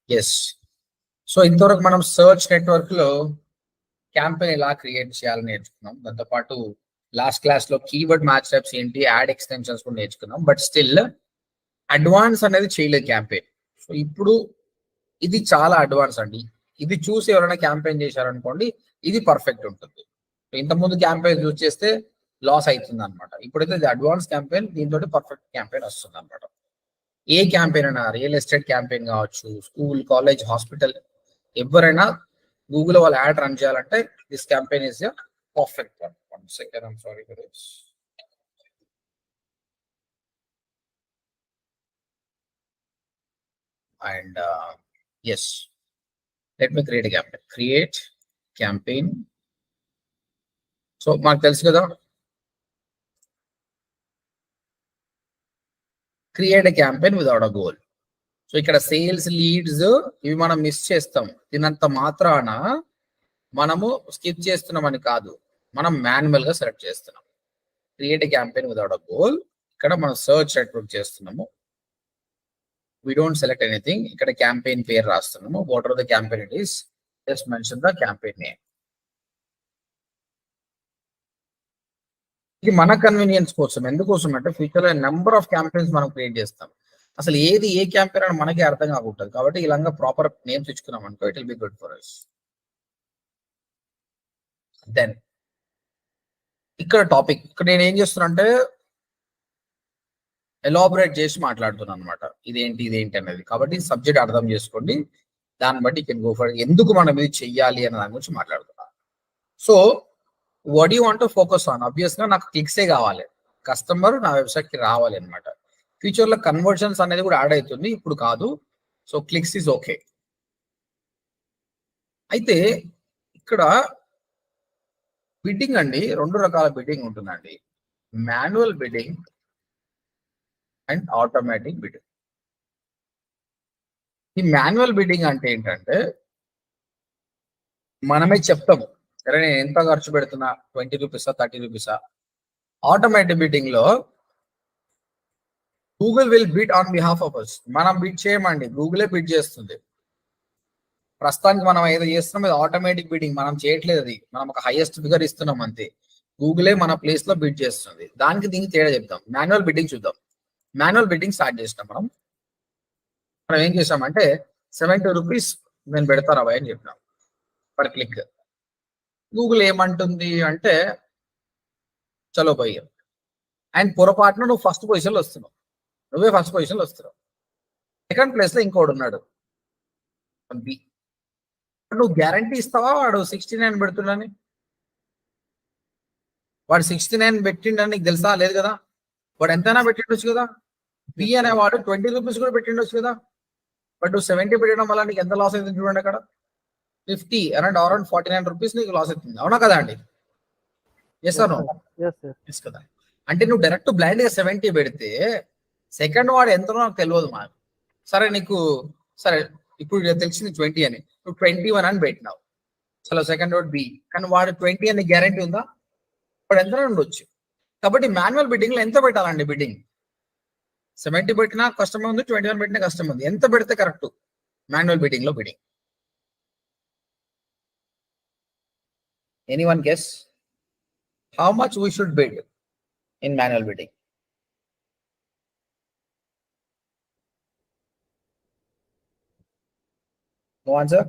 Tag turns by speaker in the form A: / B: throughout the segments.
A: Yes. So ఇంతవరకు మనం search network లో క్యాంపెయిన్ ఎలా క్రియేట్ చేయాలని నేర్చుకున్నాం. దాంతోపాటు లాస్ట్ క్లాస్ లో కీవర్డ్ మ్యాచ్ టైప్స్ ఏంటి, యాడ్ ఎక్స్టెన్షన్స్ కూడా నేర్చుకున్నాం. బట్ స్టిల్ అడ్వాన్స్ అనేది చేయలేదు క్యాంపెయిన్. సో ఇప్పుడు ఇది చాలా అడ్వాన్స్ అండి. ఇది చూసి ఎవరైనా క్యాంపెయిన్ చేశారనుకోండి, ఇది పర్ఫెక్ట్ ఉంటుంది. ఇంతకుముందు క్యాంపెయిన్ యూజ్ చేస్తే లాస్ అవుతుంది అనమాట. ఇప్పుడైతే ఇది అడ్వాన్స్ క్యాంపెయిన్, దీంతో పర్ఫెక్ట్ క్యాంపెయిన్ వస్తుంది అనమాట. ఏ క్యాంపెయిన్ అయినా, రియల్ ఎస్టేట్ క్యాంపెయిన్ కావచ్చు, స్కూల్, కాలేజ్, హాస్పిటల్, ఎవరైనా గూగుల్ వాళ్ళు యాడ్ రన్ చేయాలంటే this campaign is perfect. 1 second, I'm sorry for this. And yes, let me create a campaign. Create campaign. So మాకు తెలుసు కదా, create a campaign without a goal. So ఇక్కడ sales, leads ఇవి మనం miss చేస్తాం. దీనంత మాత్రాన మనము స్కిప్ చేస్తున్నామని కాదు, మనం మాన్యువల్ గా సెలెక్ట్ చేస్తున్నాం. Create a campaign without a goal. ఇక్కడ మనం సర్చ్ నెట్వర్క్ చేస్తున్నాము. we don't select anything. ఇక్కడ క్యాంపెయిన్ పేరు రాస్తున్నాము. What are the campaign it is, just mention the campaign name. ఇది మన కన్వీనియన్స్ కోసం. ఎందుకోసం అంటే ఫ్యూచర్ లో నెంబర్ ఆఫ్ క్యాంపెయిన్స్ మనం క్రియేట్ చేస్తాం. అసలు ఏది ఏ క్యాంపెయిన్ అని మనకి అర్థం కాకుంటుంది. కాబట్టి ఇలాగా ప్రాపర్ నేమ్స్ ఇచ్చుకున్నాం అనుకో, it will be good for us. Then ఇక్కడ టాపిక్, ఇక్కడ నేను ఏం చేస్తున్నా అంటే ఎలాబరేట్ చేసి మాట్లాడుతున్నాను అనమాట. ఇదేంటి అనేది. కాబట్టి సబ్జెక్ట్ అర్థం చేసుకోండి, దాన్ని బట్టి కెన్ గో ఫర్ ఎందుకు మనం ఇది చెయ్యాలి అనే దాని గురించి మాట్లాడుతున్నాను. So what you want to focus on, obvious గా నాకు క్లిక్సే కావాలి, కస్టమర్ నా వెబ్సైట్ కి రావాలి అనమాట. ఫ్యూచర్ లో కన్వర్షన్స్ అనేది కూడా యాడ్ అవుతుంది, ఇప్పుడు కాదు. So clicks is okay. అయితే ఇక్కడ బిడ్డింగ్ అండి, 2 రకాల బిడ్డింగ్ ఉంటుందండి. Manual bidding and automatic bidding. ఈ మాన్యువల్ బిడ్డింగ్ అంటే ఏంటంటే మనమే చెప్తాము, సరే నేను ఎంత ఖర్చు పెడుతున్నా, 20 రూపీసా 30 రూపీసా. ఆటోమేటిక్ బిడ్డింగ్ లో Google will bid on behalf of us. మనం బిడ్ చేయమండి, గూగులే బిడ్ చేస్తుంది. ప్రస్తుతానికి మనం ఏదో చేస్తున్నాం, ఇది ఆటోమేటిక్ బిడ్డింగ్, మనం చేయట్లేదు. అది మనం ఒక హైయెస్ట్ ఫిగర్ ఇస్తున్నాం అంతే, గూగులే మన ప్లేస్ లో బిడ్ చేస్తుంది. దానికి దీనికి తేడా చెప్తాం. మాన్యువల్ బిడ్డింగ్ చూద్దాం. మాన్యువల్ బిడ్డింగ్ స్టార్ట్ చేసినాం. మనం ఏం చేసామంటే 70 రూపీస్ నేను పెడతారా భయ్ అని చెప్పినాం పర్ క్లిక్. గూగుల్ ఏమంటుంది అంటే చలో భయ్య, అండ్ పొరపాటున నువ్వు ఫస్ట్ పొజిషన్లో వస్తున్నావు, నువ్వే ఫస్ట్ పొజిషన్లో వస్తున్నావు. సెకండ్ ప్లేస్ లో ఇంకోడు ఉన్నాడు బి. నువ్వు గ్యారంటీ ఇస్తావా వాడు 69 పెడుతున్నాని? వాడు 69 పెట్టిండని నీకు తెలుసా? లేదు కదా. వాడు ఎంతైనా పెట్టిండొచ్చు కదా. బి అనేవాడు 20 రూపీస్ కూడా పెట్టిండొచ్చు కదా. బట్ నువ్వు 70 పెట్టడం వల్ల నీకు ఎంత లాస్ అవుతుంది చూడండి. అక్కడ 50 అరౌండ్ 49 రూపీస్ నీకు లాస్ అవుతుంది. అవునా కదా అండి? Yes or no? ఎస్ కదా. అంటే నువ్వు డైరెక్ట్ బ్లైండ్ గా 70 పెడితే సెకండ్ వాడు ఎంతనో నాకు తెలియదు మాకు. సరే నీకు సరే ఇప్పుడు తెలిసింది 20 అని, నువ్వు 21 అని పెట్టినావు. అసలు సెకండ్ వాడు బి, కానీ వాడు 20 అని గ్యారంటీ ఉందా? వాడు ఎంత ఉండొచ్చు. కాబట్టి మాన్యువల్ బిడ్డింగ్ లో ఎంత పెట్టాలండి? బిడ్డింగ్ 70 పెట్టినా కష్టమే ఉంది, 21 పెట్టినా కష్టం ఉంది. ఎంత పెడితే కరెక్ట్ మాన్యువల్ బిడ్డింగ్ లో? Bidding anyone guess how much we should bid in manual bidding? No answer?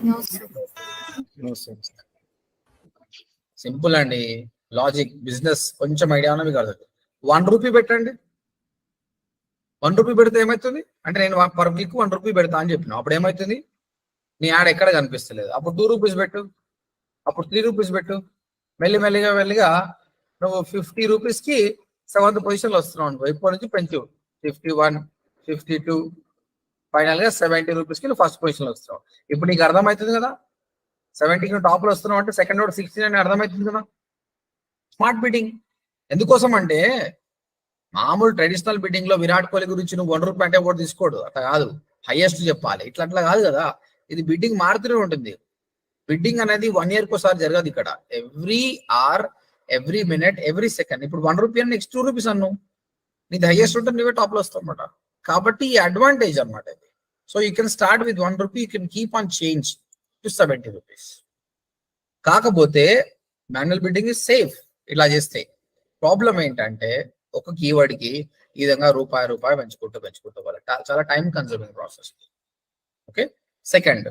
B: No, sir.
A: No sense. Simple అండి, లాజిక్, బిజినెస్ కొంచెం ఐడియా ఉన్నా మీకు అర్థం. 1 రూపీ పెట్టండి. 1 రూపీ పెడితే ఏమవుతుంది అంటే నేను పర్ క్లిక్ 1 రూపీ పెడతా అని చెప్పిన, అప్పుడు ఏమవుతుంది? నీ యాడ్ ఎక్కడ కనిపిస్తలేదు. అప్పుడు 2 రూపీస్ పెట్టు, అప్పుడు 3 రూపీస్ పెట్టు. మెల్లిగా నువ్వు 50 రూపీస్ కి 7th పొజిషన్లో వస్తున్నావు అనుకో. ఇప్పటి నుంచి పెంచు, 51, 52, ఫైనల్ గా 70 రూపీస్ కి నువ్వు ఫస్ట్ పొజిషన్ లో వస్తున్నావు. ఇప్పుడు నీకు అర్థమవుతుంది కదా, 70కి నువ్వు టాప్ లో వస్తున్నావు అంటే సెకండ్ వాడు 69 అర్థమవుతుంది కదా. స్మార్ట్ బిడ్డింగ్ ఎందుకోసం అంటే మామూలు ట్రెడిషనల్ బిడ్డింగ్ లో విరాట్ కోహ్లీ గురించి నువ్వు 1 రూపీ అంటే ఒకటి తీసుకోడు, అట్లా కాదు, హైయెస్ట్ చెప్పాలి. అట్లా కాదు కదా. ఇది బిడ్డింగ్ మారుతూనే ఉంటుంది. బిడ్డింగ్ అనేది 1 year ఒకసారి జరగదు. ఇక్కడ every hour, every minute, every second. ఇప్పుడు 1 రూపీ అని నెక్స్ట్ 2 రూపీస్ అన్నావు, నీది హైయెస్ట్ ఉంటుంది, నువ్వే టాప్ లో వస్తావు అనమాట. కాబట్టి ఈ అడ్వాంటేజ్ అనమాట ఇది. So you can start with 1 rupee, you can keep on change to 70 rupees. కాకపోతే మాన్యువల్ బిడ్డింగ్ ఇస్ సేఫ్. ఇలా చేస్తే ప్రాబ్లం ఏంటంటే ఒక కీవర్డ్ కి ఈ విధంగా రూపాయి పెంచుకుంటూ పోవాలి. చాలా time consuming process. Okay, second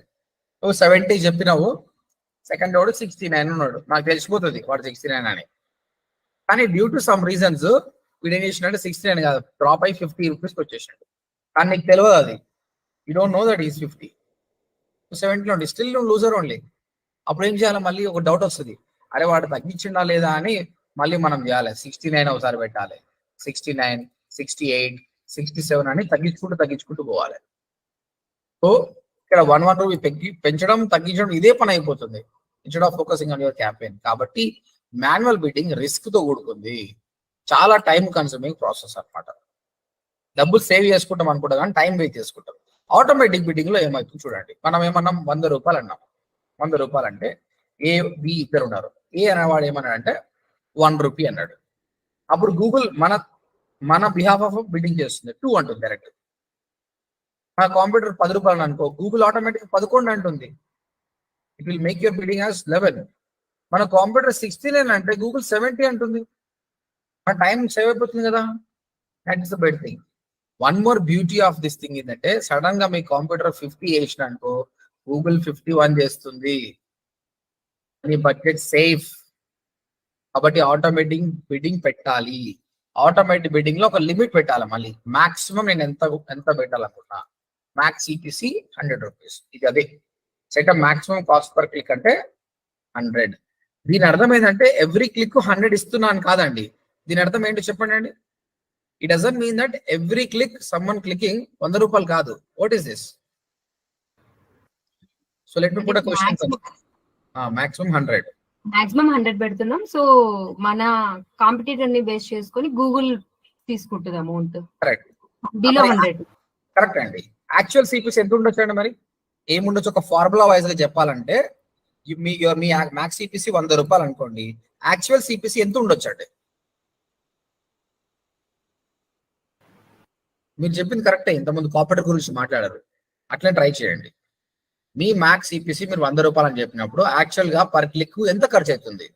A: 70 చెప్పినావు, సెకండ్ వాడు 69 ఉన్నాడు, నాకు తెలిసిపోతుంది వాడు 69 అని. కానీ డ్యూ టు సమ్ రీజన్స్ వీడు ఏం చేసినట్టు 69 కాదు, డ్రాప్ అయి 50 రూపీస్కి వచ్చేసినాడు. కానీ నీకు తెలియదు అది, you don't know that is 50. 70 ఉండి స్టిల్ నువ్వు లూజర్ ఓన్లీ. అప్పుడు ఏం చేయాలి, మళ్ళీ ఒక డౌట్ వస్తుంది, అరే వాడు తగ్గించిండా లేదా అని మళ్ళీ మనం చేయాలి. 69 ఒకసారి పెట్టాలి, 69, 68, 67 అని తగ్గించుకుంటూ పోవాలి. సో ఇక్కడ 1 రూపీ పెంచడం తగ్గించడం ఇదే పని అయిపోతుంది, instead of focusing on your campaign. కాబట్టి మాన్యువల్ బిడ్డింగ్ రిస్క్ తో కూడుకుంది, చాలా టైం కన్సూమింగ్ ప్రాసెస్ అన్నమాట. డబ్బులు సేవ్ చేసుకుంటాం అనుకుంటాం కానీ టైం వేస్ట్ చేసుకుంటాం. ఆటోమేటిక్ బిడ్డింగ్ లో ఏమవుతుంది చూడండి, మనం ఏమన్నాం 100 రూపాయలు అన్నాం. 100 రూపాయలు అంటే ఏ బి ఇద్దరు ఉన్నారు, ఏ అనేవాడు ఏమన్నాడంటే 1 రూపీ అన్నాడు. అప్పుడు గూగుల్ మన బిహాఫ్ ఆఫ్ బిడ్డింగ్ చేస్తుంది, 2 అంటుంది డైరెక్ట్. మన కంప్యూటర్ 10 రూపాయలు అనుకో, గూగుల్ ఆటోమేటిక్ 11 అంటుంది. It will make your bidding as 11. మన కంప్యూటర్ 69 అంటే గూగుల్ 70 అంటుంది. మన టైం సేవ్ అయిపోతుంది కదా. That is the bed thing. One more beauty of this thing ఏంటంటే సడన్ గా మీ కంప్యూటర్ 50 వేసిన అనుకో, గూగుల్ 51 చేస్తుంది. మీ బడ్జెట్ సేఫ్. కాబట్టి ఆటోమేటిక్ బిడ్డింగ్ పెట్టాలి. ఆటోమేటిక్ బిడ్డింగ్ లో ఒక లిమిట్ పెట్టాలి. మళ్ళీ మాక్సిమం నేను ఎంత పెట్టాలనుకున్నా, మ్యాక్స్ సిపిసి 100 రూపీస్. ఇది అదే setup. Maximum cost per click అంటే 100. దీని అర్థం ఏంటంటే ఎవ్రీ క్లిక్ 100 ఇస్తున్నాను కాదండి. దీని అర్థం ఏంటో చెప్పండి అండి. It doesn't mean that every click someone clicking 100 రూపాయలు కాదు. What is this? So let me put a question. Maximum 100.
B: Maximum 100 పెడుతున్నాం. సో మన కాంపిటీటర్ ని బేస్ చేసుకొని గూగుల్ తీసుకుంటుంది అమౌంట్.
A: కరెక్ట్.
B: బిలో 100.
A: కరెక్ట్ అండి. యాక్చువల్ సిపిసి ఎంత ఉండొచ్చు అండి? మరి ఏముండొచ్చు? ఒక ఫార్ములా వైజ్ గా చెప్పాలంటే మీ మ్యాక్స్ సిపిసి 100 రూపాయలు అనుకోండి, యాక్చువల్ సిపిసి ఎంత ఉండొచ్చు అండి? మీరు చెప్పింది కరెక్టే, ఇంతకుముందు కాంపిటీటర్ గురించి మాట్లాడారు, అట్లనే ట్రై చేయండి. మీ మ్యాక్స్ సిపిసి మీరు 100 రూపాయలు అని చెప్పినప్పుడు యాక్చువల్ గా పర్ క్లిక్ ఎంత ఖర్చు అవుతుంది?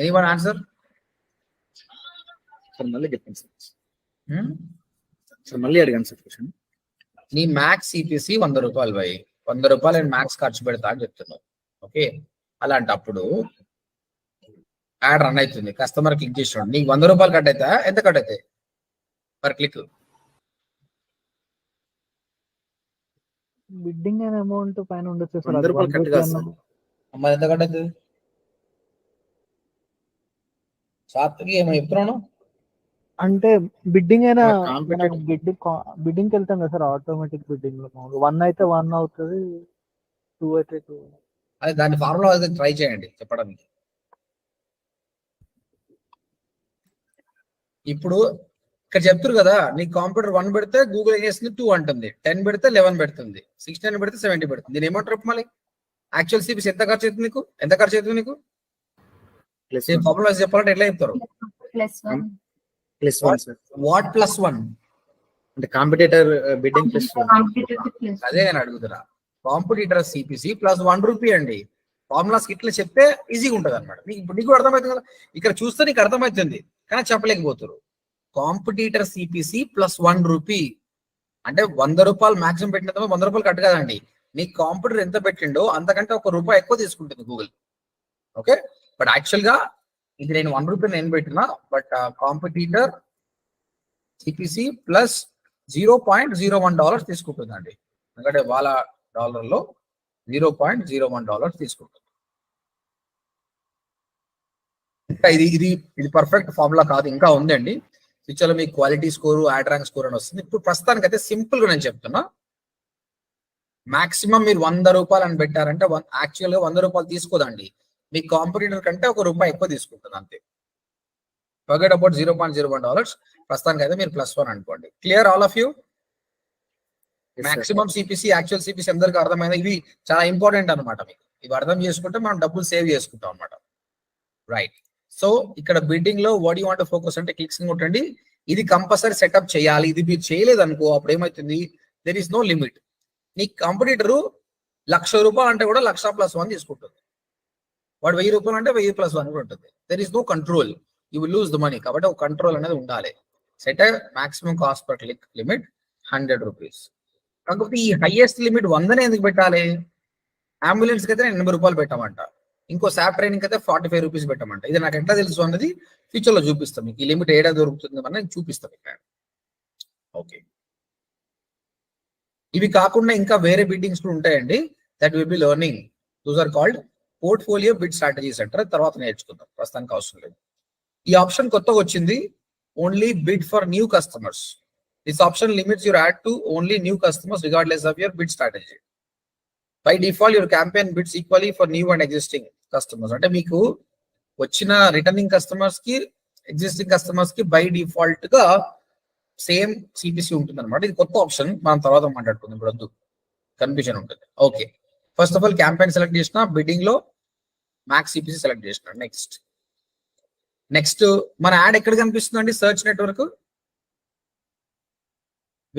A: Anyone answer?
C: మళ్ళీ చెప్పండి సార్, మళ్ళీ అడిగాను సార్ క్వశ్చన్.
A: నీ మ్యాక్స్ సిపిసి 100 రూపాయలు పోయి 100 రూపాయలు నేను మ్యాక్స్ ఖర్చు పెడతా అని చెప్తున్నావు. ఓకే, అలాంటప్పుడు యాడ్ రన్ అవుతుంది, కస్టమర్ క్లిక్ చేసినాడు, నీకు 100 రూపాయలు కట్ అవుతా? ఎంత కట్ అవుతాయి పర్ క్లిక్?
C: బిడ్డింగ్ అనే అమౌంట్ పైన ఉండొచ్చు సార్.
A: 100 రూపాయలు కట్ కాదు సార్. అమ్మ ఎంత కట్ అవుతుంది? సాత్వికి ఏమో చెప్తున్నాను
C: అంటే బిడ్డింగ్ అయినా బిడ్డింగ్ వెళ్తాం కదా సార్, ఆటోమేటిక్ బిడ్డింగ్ లో 1 అయితే 1 అవుతుంది, 2 అయితే 2.
A: అదే దాని ఫార్ములా ట్రై చేయండి చెప్పడానికి. ఇప్పుడు ఇక్కడ చెప్తారు కదా, నీ కంప్యూటర్ 1 పెడితే గూగుల్ ఏం చేస్తుంది 2 అంటుంది, 10 పెడితే 11 పెడుతుంది, 69 పెడితే 70 పెడుతుంది. నేను ఏమంటారు మళ్ళీ యాక్చువల్ సిపిసి ఎంత ఖర్చు అవుతుంది నీకు? ఎంత ఖర్చు అవుతుంది నీకు? ఫార్ములా చెప్పాలంటే ఎట్లా చెప్తారు?
C: +1 సార్.
A: వాట్ +1
C: అంటే కాంపిటీటర్ బిడ్డింగ్ +1.
A: అదే నేను అడుగుతున్నా. కాంపిటీటర్ సిపిసి +1 రూపీ అండి. ఫార్ములాస్ ఇట్లా చెప్తే ఈజీగా ఉంటుంది అనమాట. నీకు అర్థమవుతుంది కదా, ఇక్కడ చూస్తే నీకు అర్థమవుతుంది కానీ చెప్పలేకపోతారు. కాంపిటీటర్ సిపిసి +1 రూపీ అంటే 100 రూపాయలు మాక్సిమం పెట్టిన 100 రూపాయలు కట్ కదండి. నీ కాంపిటీటర్ ఎంత పెట్టిండో అంతకంటే ₹1 ఎక్కువ తీసుకుంటుంది గూగుల్. ఓకే, బట్ యాక్చువల్ గా ఇది నేను 1 రూపీ నేను పెట్టినా, బట్ కాంపిటీటర్ సిపిసి +$0.01 తీసుకుంటుందండి. ఎందుకంటే వాళ్ళ డాలర్లో $0.01 తీసుకుంటుంది. ఇంకా ఇది పర్ఫెక్ట్ ఫార్ములా కాదు, ఇంకా ఉందండి. ఫ్యూచర్ లో మీకు quality score, add rank score అని వస్తుంది. ఇప్పుడు ప్రస్తుతానికి అయితే సింపుల్ గా నేను చెప్తున్నా, మాక్సిమం మీరు 100 రూపాయలు అని పెట్టారంటే యాక్చువల్ గా 100 రూపాయలు తీసుకోదండి, మీ కాంపిటీటర్ కంటే ₹1 ఎక్కువ తీసుకుంటుంది అంతే. Forget about $0.01. ప్రస్తుతానికి అయితే మీరు +1 అనుకోండి. Clear all of you? Maximum CPC, actual CPC అందరికి అర్థమైంది. ఇవి చాలా ఇంపార్టెంట్ అనమాట. మీకు ఇవి అర్థం చేసుకుంటే మనం డబ్బులు సేవ్ చేసుకుంటాం అనమాట. రైట్. సో ఇక్కడ బిడ్డింగ్ లో వాట్ యూ వాంట్ ఫోకస్ అంటే క్లిక్స్ కొట్టండి. ఇది కంపల్సరీ సెటప్ చేయాలి. ఇది మీరు చేయలేదు అనుకో అప్పుడు ఏమవుతుంది, దెర్ ఇస్ నో లిమిట్. నీ కాంపిటీటరు ₹1,00,000 అంటే కూడా 1,00,000+1 తీసుకుంటుంది. వాడు ₹1,000 అంటే 1,000+1 కూడా ఉంటుంది. There is no control, you will lose the money. కాబట్టి ఒక కంట్రోల్ అనేది ఉండాలి. Set maximum cost per click limit ₹100. కాకపోతే ఈ హైయెస్ట్ లిమిట్ 100 ఎందుకు పెట్టాలి? అంబులెన్స్ కి అయితే ₹80 పెట్టమంట, ఇంకో శాప్ ట్రైనింగ్ అయితే ₹45 పెట్టమంట. ఇది నాకు ఎట్లా తెలుసు అన్నది ఫ్యూచర్ లో చూపిస్తాం మీకు. ఈ లిమిట్ ఏడా దొరుకుతుంది అని చూపిస్తాం ఇక్కడ. ఓకే, ఇవి కాకుండా ఇంకా వేరే బిడ్డింగ్స్ ఉంటాయండి. That will be learning. Those are called portfolio bid strategies అంటారు. తర్వాత నేర్చుకుందాం, ప్రస్తుతానికి అవసరం లేదు. ఈ ఆప్షన్ కొత్తగా వచ్చింది, only bid for new customers. This option limits your ad to only new customers regardless of your bid strategy. By default your campaign bids equally for new and existing customers. అంటే మీకు వచ్చిన returning customers కి existing customers కి by default గా same CPC ఉంటుంది అనమాట. ఇది కొత్త ఆప్షన్, మనం తర్వాత మాట్లాడుకుందాం, ఇప్పుడు వద్దు, కన్ఫ్యూజన్ ఉంటుంది. Okay, first of all campaign select చేసిన, బిడ్డింగ్ లో మ్యాక్స్ సిపిసి సెలెక్ట్ చేసిన. నెక్స్ట్ మన యాడ్ ఎక్కడ కనిపిస్తుందండి? Search network.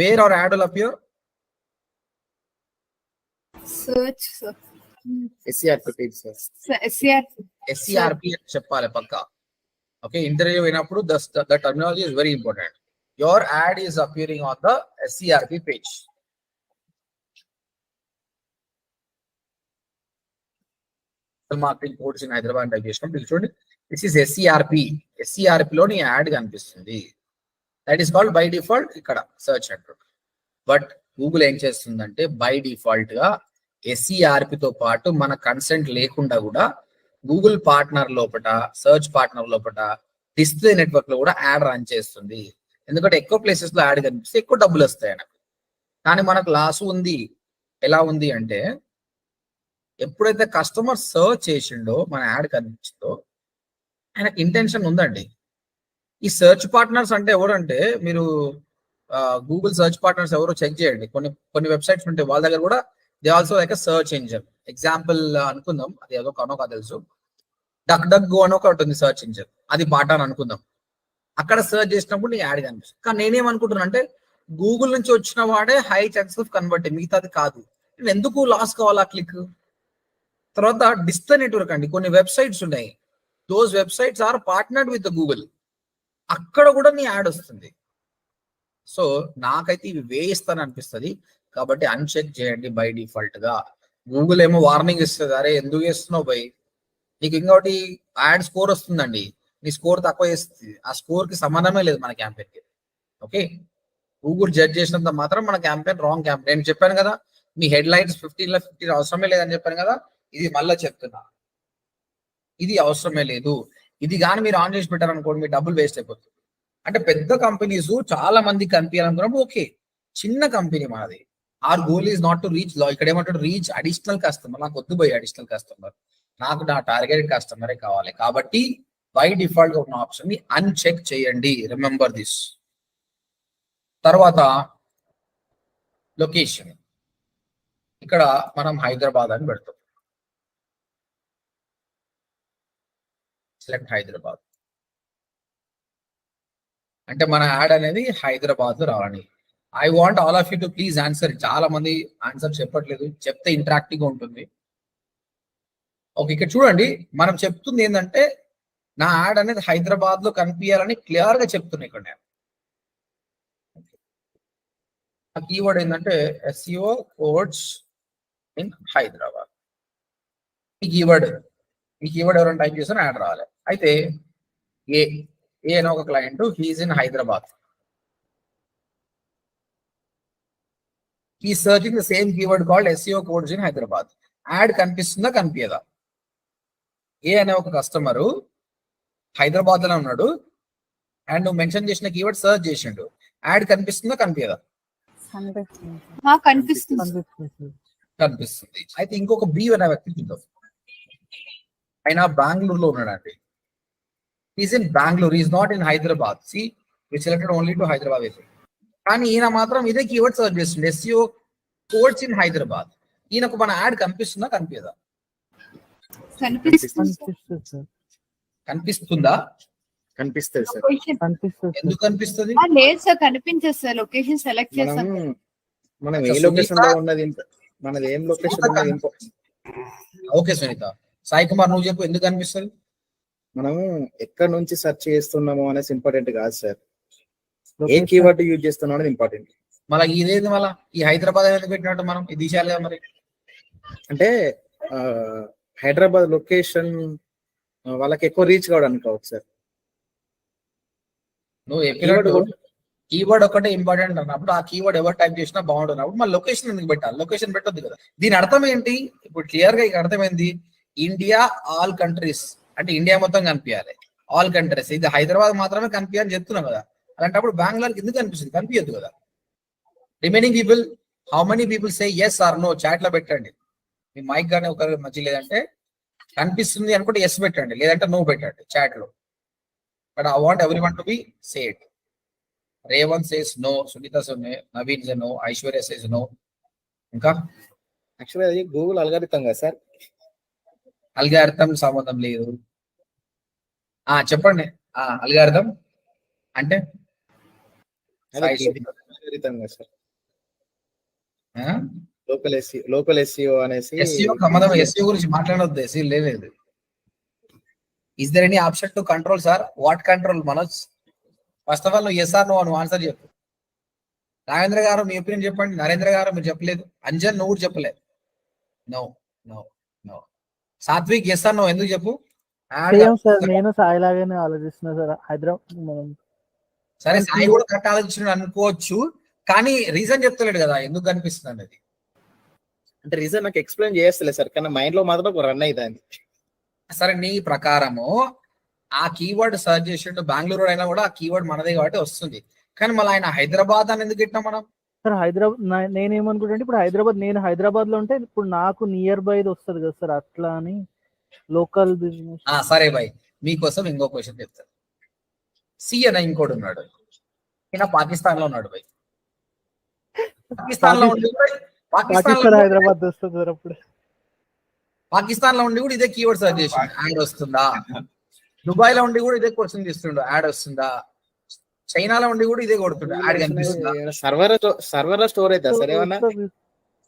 A: Where are ad will appear?
D: Search, sir.
A: SCRP page sir.
D: SCRP.
A: SCRP అని చెప్పాలి పక్కా. ఓకే, ఇంటర్వ్యూ అయినప్పుడు the terminology is very important. Your ad is appearing on the SCRP page. Marketing course in Hyderabad type చేసినప్పుడు చూడండి, this is SCRP. SCRP లో నీ add కనిపిస్తుంది. That is called by default ఇక్కడ సర్చ్ నెట్వర్క్. బట్ గూగుల్ ఏం చేస్తుందంటే by default గా ఎస్సీఆర్పితో పాటు మన కన్సెంట్ లేకుండా కూడా గూగుల్ పార్ట్నర్ లోపల, సర్చ్ పార్ట్నర్ లోపల, డిస్ప్లే నెట్వర్క్ లో కూడా యాడ్ రన్ చేస్తుంది. ఎందుకంటే ఎక్కువ ప్లేసెస్ లో యాడ్ కనిపిస్తే ఎక్కువ డబ్బులు వస్తాయి ఆయనకు. కానీ మనకు లాస్ ఉంది. ఎలా ఉంది అంటే, ఎప్పుడైతే కస్టమర్ సర్చ్ చేసిండో మన యాడ్ కనిపించిందో ఆయనకు ఇంటెన్షన్ ఉందండి. ఈ సర్చ్ పార్ట్నర్స్ అంటే ఎవరంటే, మీరు గూగుల్ సర్చ్ పార్ట్నర్స్ ఎవరో చెక్ చేయండి. కొన్ని వెబ్సైట్స్ ఉంటాయి, వాళ్ళ దగ్గర కూడా they also like search engine. Example అనుకుందాం, అది ఏదో కనో తెలుసు, డక్ గో అని ఒకటి ఉంది సర్చ్ ఇంజిన్, అది బాటా అని అనుకుందాం. అక్కడ సర్చ్ చేసినప్పుడు నీకు యాడ్ కనిపిస్తుంది. కానీ నేనేమనుకుంటున్నా అంటే, గూగుల్ నుంచి వచ్చిన వాడే హై ఛాన్సెస్ ఆఫ్ కన్వర్ట్, మిగతాది కాదు. నేను ఎందుకు లాస్ కావాలా క్లిక్? తర్వాత డిస్ప్లే నెట్వర్క్ అండి, కొన్ని వెబ్సైట్స్ ఉన్నాయి, those websites are partnered with Google, అక్కడ కూడా నీ యాడ్ వస్తుంది. సో నాకైతే ఇవి వేయిస్తాను అనిపిస్తుంది. కాబట్టి అన్చెక్ చేయండి బై డిఫాల్ట్ గా. గూగుల్ ఏమో వార్నింగ్ ఇస్తుంది, అరే ఎందుకు చేస్తున్నావు బై, నీకు ఇంకోటి యాడ్ స్కోర్ వస్తుందండి, నీ స్కోర్ తక్కువ చేస్తుంది. ఆ స్కోర్ కి సంబంధమే లేదు మన క్యాంపెయిన్ కి. ఓకే, గూగుల్ జడ్జ్ చేసినంత మాత్రం మన క్యాంపెయిన్ రాంగ్ క్యాంపెయిన్. నేను చెప్పాను కదా, మీ హెడ్ లైన్స్ 15 అవసరమే లేదని చెప్పాను కదా, ఇది మళ్ళీ చెప్తున్నా, ఇది అవసరమే లేదు. ఇది కానీ మీరు ఆన్ చేసి పెట్టారనుకోండి, మీ డబ్బులు వేస్ట్ అయిపోతుంది. అంటే పెద్ద కంపెనీస్ చాలా మంది కనిపించాలనుకున్నప్పుడు ఓకే, చిన్న కంపెనీ మనది, our goal is not to reach, ఇక్కడ ఏమంటాడు, రీచ్ అడిషనల్ కస్టమర్. నాకు వద్దు పోయి అడిషనల్ కస్టమర్, నాకు నా టార్గెటెడ్ కస్టమరే కావాలి. కాబట్టి బై డిఫాల్ట్ గా ఉన్న ఆప్షన్ ని అన్చెక్ చేయండి, రిమెంబర్ దిస్. తర్వాత లొకేషన్, ఇక్కడ మనం హైదరాబాద్ అని పెడతాం. సెలెక్ట్ హైదరాబాద్ అంటే మన యాడ్ అనేది హైదరాబాద్ లో రావాలి. I want all of you to please answer. చాలా మంది ఆన్సర్ చెప్పట్లేదు, చెప్తే ఇంటరాక్టివ్ గా ఉంటుంది. ఓకే, ఇక్కడ చూడండి, మనం చెప్తుంది ఏంటంటే నా యాడ్ అనేది హైదరాబాద్ లో కనిపించాలని క్లియర్ గా చెప్తున్నా. ఇక్కడ నేను కీవర్డ్ ఏంటంటే SEO కోడ్స్ ఇన్ హైదరాబాద్. ఈ కీవర్డ్ ఎవరైనా టైప్ చేసినా యాడ్ రావాలి. అయితే ఏ అని ఒక క్లయింట్, హీఈస్ ఇన్ హైదరాబాద్, ఈ searching the same keyword called SEO codes in Hyderabad. Add కనిపిస్తుందా కనిపించదా? ఏ అనే ఒక కస్టమరు హైదరాబాద్ లో ఉన్నాడు అండ్ నువ్వు మెన్షన్ చేసిన కీవర్డ్ సర్చ్ చేసిండు, యాడ్ కనిపిస్తుందా కనిపించదా? కనిపిస్తుంది. అయితే ఇంకొక బి అనే వ్యక్తి చూద్దాం. ఆయన బెంగళూరులో ఉన్నాడండి. Is in Bengaluru, is not in Hyderabad. See we selected only to Hyderabad. కానీ ఈయన మాత్రం ఇదే కీవర్డ్ సర్చ్ చేస్తుంది, SEO కోడ్స్ ఇన్ హైదరాబాద్. ఈయనకు మన యాడ్ కనిపిస్తుందా కనిపించదా? కనిపిస్తుందా?
E: కనిపిస్తుంది సార్.
D: లొకేషన్
C: అనిపిస్తుంది సార్.
A: ఎందుకు కనిపిస్తుంది?
D: లేదు సార్, కనిపించదు సార్. లొకేషన్ సెలెక్ట్ చేస్తాం.
E: మనం ఏ
A: అచ్చా,
E: లొకేషన్ లో
A: సునీత.
E: ఉన్నది మనది ఏం లొకేషన్
A: సునీత
E: ఉన్నది
A: ఓకే సునీత. సాయి కుమార్ నువ్వు చెప్పు ఎందుకు కనిపిస్తుంది?
E: మనం ఎక్కడ నుంచి సెర్చ్ చేస్తున్నామో అనేది ఇంపార్టెంట్ కాదు సార్. ఏ
C: Location.
E: కీవర్డ్ యూజ్ చేస్తున్నాం అనేది ఇంపార్టెంట్.
A: మళ్ళీ ఇదేంది మళ్ళీ ఈ హైదరాబాద్ అనేది పెట్టినట్టు మనం ఇది తీసేయాలి కదా మరి.
E: అంటే హైదరాబాద్ లొకేషన్ వాళ్ళకి ఎక్కువ రీచ్ కావడానికి కావచ్చు సార్.
A: నువ్వు చెప్పినట్టు కీవర్డ్ ఒకటే ఇంపార్టెంట్ అన్నప్పుడు ఆ కీవర్డ్ ఎవరు టైప్ చేసినా బాగుంటున్నప్పుడు మళ్ళీ లొకేషన్ ఎందుకు పెట్టాలి? లొకేషన్ పెట్టొద్దు కదా. దీని అర్థం ఏంటి? ఇప్పుడు క్లియర్ గా ఇక్కడ అర్థం ఏంది? ఇండియా ఆల్ కంట్రీస్ అంటే ఇండియా మొత్తం కనిపించాలి. ఆల్ కంట్రీస్, ఇది హైదరాబాద్ మాత్రమే కనిపించాలని చెప్తున్నాం కదా. అలాంటప్పుడు బెంగళూరుకి ఎందుకు కనిపిస్తుంది? కనిపించద్దు కదా. Remaining people, how many people say yes or no? Chat లో పెట్టండి. మీ మైక్ గానే ఒకరు మంచి లేదంటే కనిపిస్తుంది అనుకుంటే ఎస్ పెట్టండి, లేదంటే నో పెట్టండి చాట్ లో. But I want everyone to be said. Revanth says no, Sunitha say Naveen say no, Aishwarya says no. ఇంకా
E: యాక్చువల్లీ అది గూగుల్ అల్గారిథం కదా సార్.
A: అల్గారిథం సంబంధం లేదు. చెప్పండి. అల్గారిథం అంటే
E: అల్గారిథం కదా సార్. లోకల్ ఎస్ఈఓ అనేసి
A: ఎస్ఈఓ సంబంధం. ఎస్ఈఓ గురించి మాట్లాడొద్దు, ఎస్ఈ లేదు. Is there any option to control sir? What control Manoj? First of all నువ్వు ఎస్ ఆర్ నో నువ్వు ఆన్సర్ చెప్పు. నాగేంద్ర గారు మీ ఒపీనియన్ చెప్పండి. నరేంద్ర గారు మీరు చెప్పలేదు. అంజన్ నువ్వు చెప్పలేదు. No no no. Satvik yes or no ఎందుకు చెప్పు?
C: సేమ్ సార్, నేను సాయి లాగానే ఆలోచిస్తున్నా సార్. హైదరాబాద్ మనం
A: సరే సాయి కూడా కరెక్ట్ ఆలోచించిన అనుకోవచ్చు, కానీ రీజన్ చెప్తలేడు కదా ఎందుకు కనిపిస్తుంది అనేది.
E: అంటే రీజన్ నాకు ఎక్స్ప్లెయిన్ చేస్తలే సార్, కానీ మైండ్ లో మాత్రం రన్ అవుతుంది.
A: సరే నీ ప్రకారము ఆ కీవర్డ్ సర్చ్ చేసిండు బెంగళూరు అయినా కూడా ఆ కీవర్డ్ మనదే కాబట్టి వస్తుంది. కానీ మళ్ళీ ఆయన హైదరాబాద్ అని ఎందుకు పెట్టినా మనం?
C: సార్ హైదరాబాద్ నేనేమనుకుంటే ఇప్పుడు నేను హైదరాబాద్ లో ఉంటే ఇప్పుడు నాకు నియర్ బై వస్తుంది కదా సార్, అట్లా అని లోకల్ బిజినెస్.
A: సరే బాయ్, మీకోసం ఇంకో క్వశ్చన్ చెప్తాను. సి అనే ఇంకోటి ఉన్నాడు, ఈయన పాకిస్తాన్ లో ఉన్నాడు బాయ్. పాకిస్తాన్ లో ఉండి
C: హైదరాబాద్ వస్తుంది సార్. అప్పుడు
A: పాకిస్తాన్ లో ఉండి కూడా ఇదే కీవర్డ్ సర్చ్ చేసి యాడ్ వస్తుందా? దుబాయ్ లో ఉండి కూడా ఇదే క్వశ్చన్ చేస్తుండో యాడ్ వస్తుందా? చైనాలో ఉండి కూడా ఇదే కొడుతుండే యాడ్ కనిపిస్తుందా?
E: సర్వర్ స్టోర్ అవుతా సార్ ఏమన్నా?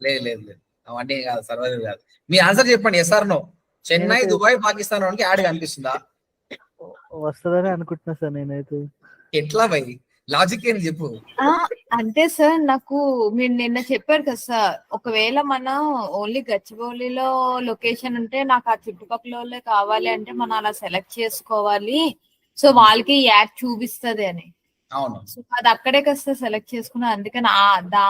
A: లేదు లేదు లేదు, అవన్నీ కాదు, సర్వర్ కాదు. మీ ఆన్సర్ చెప్పండి, yes or no. Chennai, Dubai, Pakistan వాడికి యాడ్ కనిపిస్తుందా?
C: వస్తుందని అనుకుంటున్నా సార్ నేనైతే.
A: ఎట్లా భయ్? లాజిక్ ఏంటి చెప్పు.
D: అంటే సార్ నాకు మీరు నిన్న చెప్పారు కదా సార్, ఒకవేళ మనం ఓన్లీ గచ్చిబౌలిలో లొకేషన్ ఉంటే నాకు ఆ చుట్టుపక్కల కావాలి అంటే మనం అలా సెలెక్ట్ చేసుకోవాలి. సో వాళ్ళకి యాడ్ చూపిస్తుంది అని.
A: అవును,
D: సో అది అక్కడే కదా సెలెక్ట్ చేసుకున్నా. అందుకని దా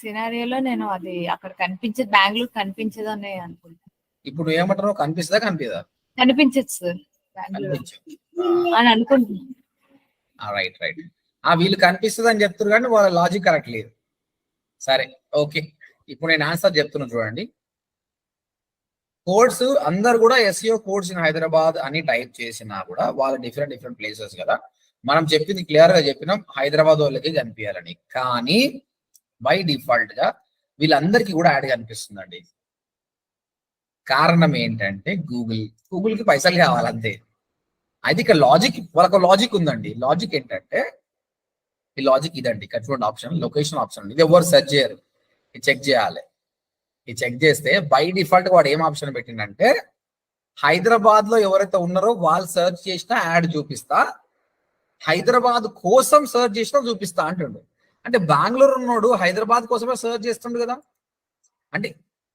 D: సినారియోలో నేను అది అక్కడ కనిపించదు, బెంగళూరు కనిపించదు అని అనుకుంటున్నాను.
A: ఇప్పుడు ఏమంటారు? కనిపిస్తుందా కనిపిదా?
D: కనిపించదు సార్ బెంగళూరు అని అనుకుంటున్నాను.
A: Right right. వీళ్ళు కనిపిస్తుంది అని చెప్తారు కానీ వాళ్ళ లాజిక్ కరెక్ట్ లేదు. సరే ఓకే, ఇప్పుడు నేను ఆన్సర్ చెప్తున్నాను చూడండి. కోడ్స్ అందరు కూడా ఎస్ఈఓ కోడ్స్ ఇన్ హైదరాబాద్ అని టైప్ చేసినా కూడా వాళ్ళ డిఫరెంట్ ప్లేసెస్ కదా. మనం చెప్పింది క్లియర్ గా చెప్పినాం, హైదరాబాద్ వాళ్ళకి కనిపించాలని. కానీ బై డిఫాల్ట్ గా వీళ్ళందరికీ కూడా యాడ్ కనిపిస్తుందండి. కారణం ఏంటంటే గూగుల్కి పైసలు కావాలంతే. అది ఇక్కడ లాజిక్, వాళ్ళకు లాజిక్ ఉందండి. లాజిక్ ఏంటంటే ఈ లాజిక్ ఇదండి. ఇక్కడ చూడండి ఆప్షన్, లొకేషన్ ఆప్షన్. ఇది ఎవరు సెర్చ్ చేయరు, ఇది చెక్ చేయాలి. ఇది చెక్ చేస్తే బై డిఫాల్ట్ వాడు ఏం ఆప్షన్ పెట్టిండంటే హైదరాబాద్ లో ఎవరైతే ఉన్నారో వాళ్ళు సెర్చ్ చేసినా యాడ్ చూపిస్తా, హైదరాబాద్ కోసం సెర్చ్ చేసినా చూపిస్తా అంటుండు. అంటే బెంగళూరు ఉన్నోడు హైదరాబాద్ కోసమే సెర్చ్ చేస్తుండు కదా. అంటే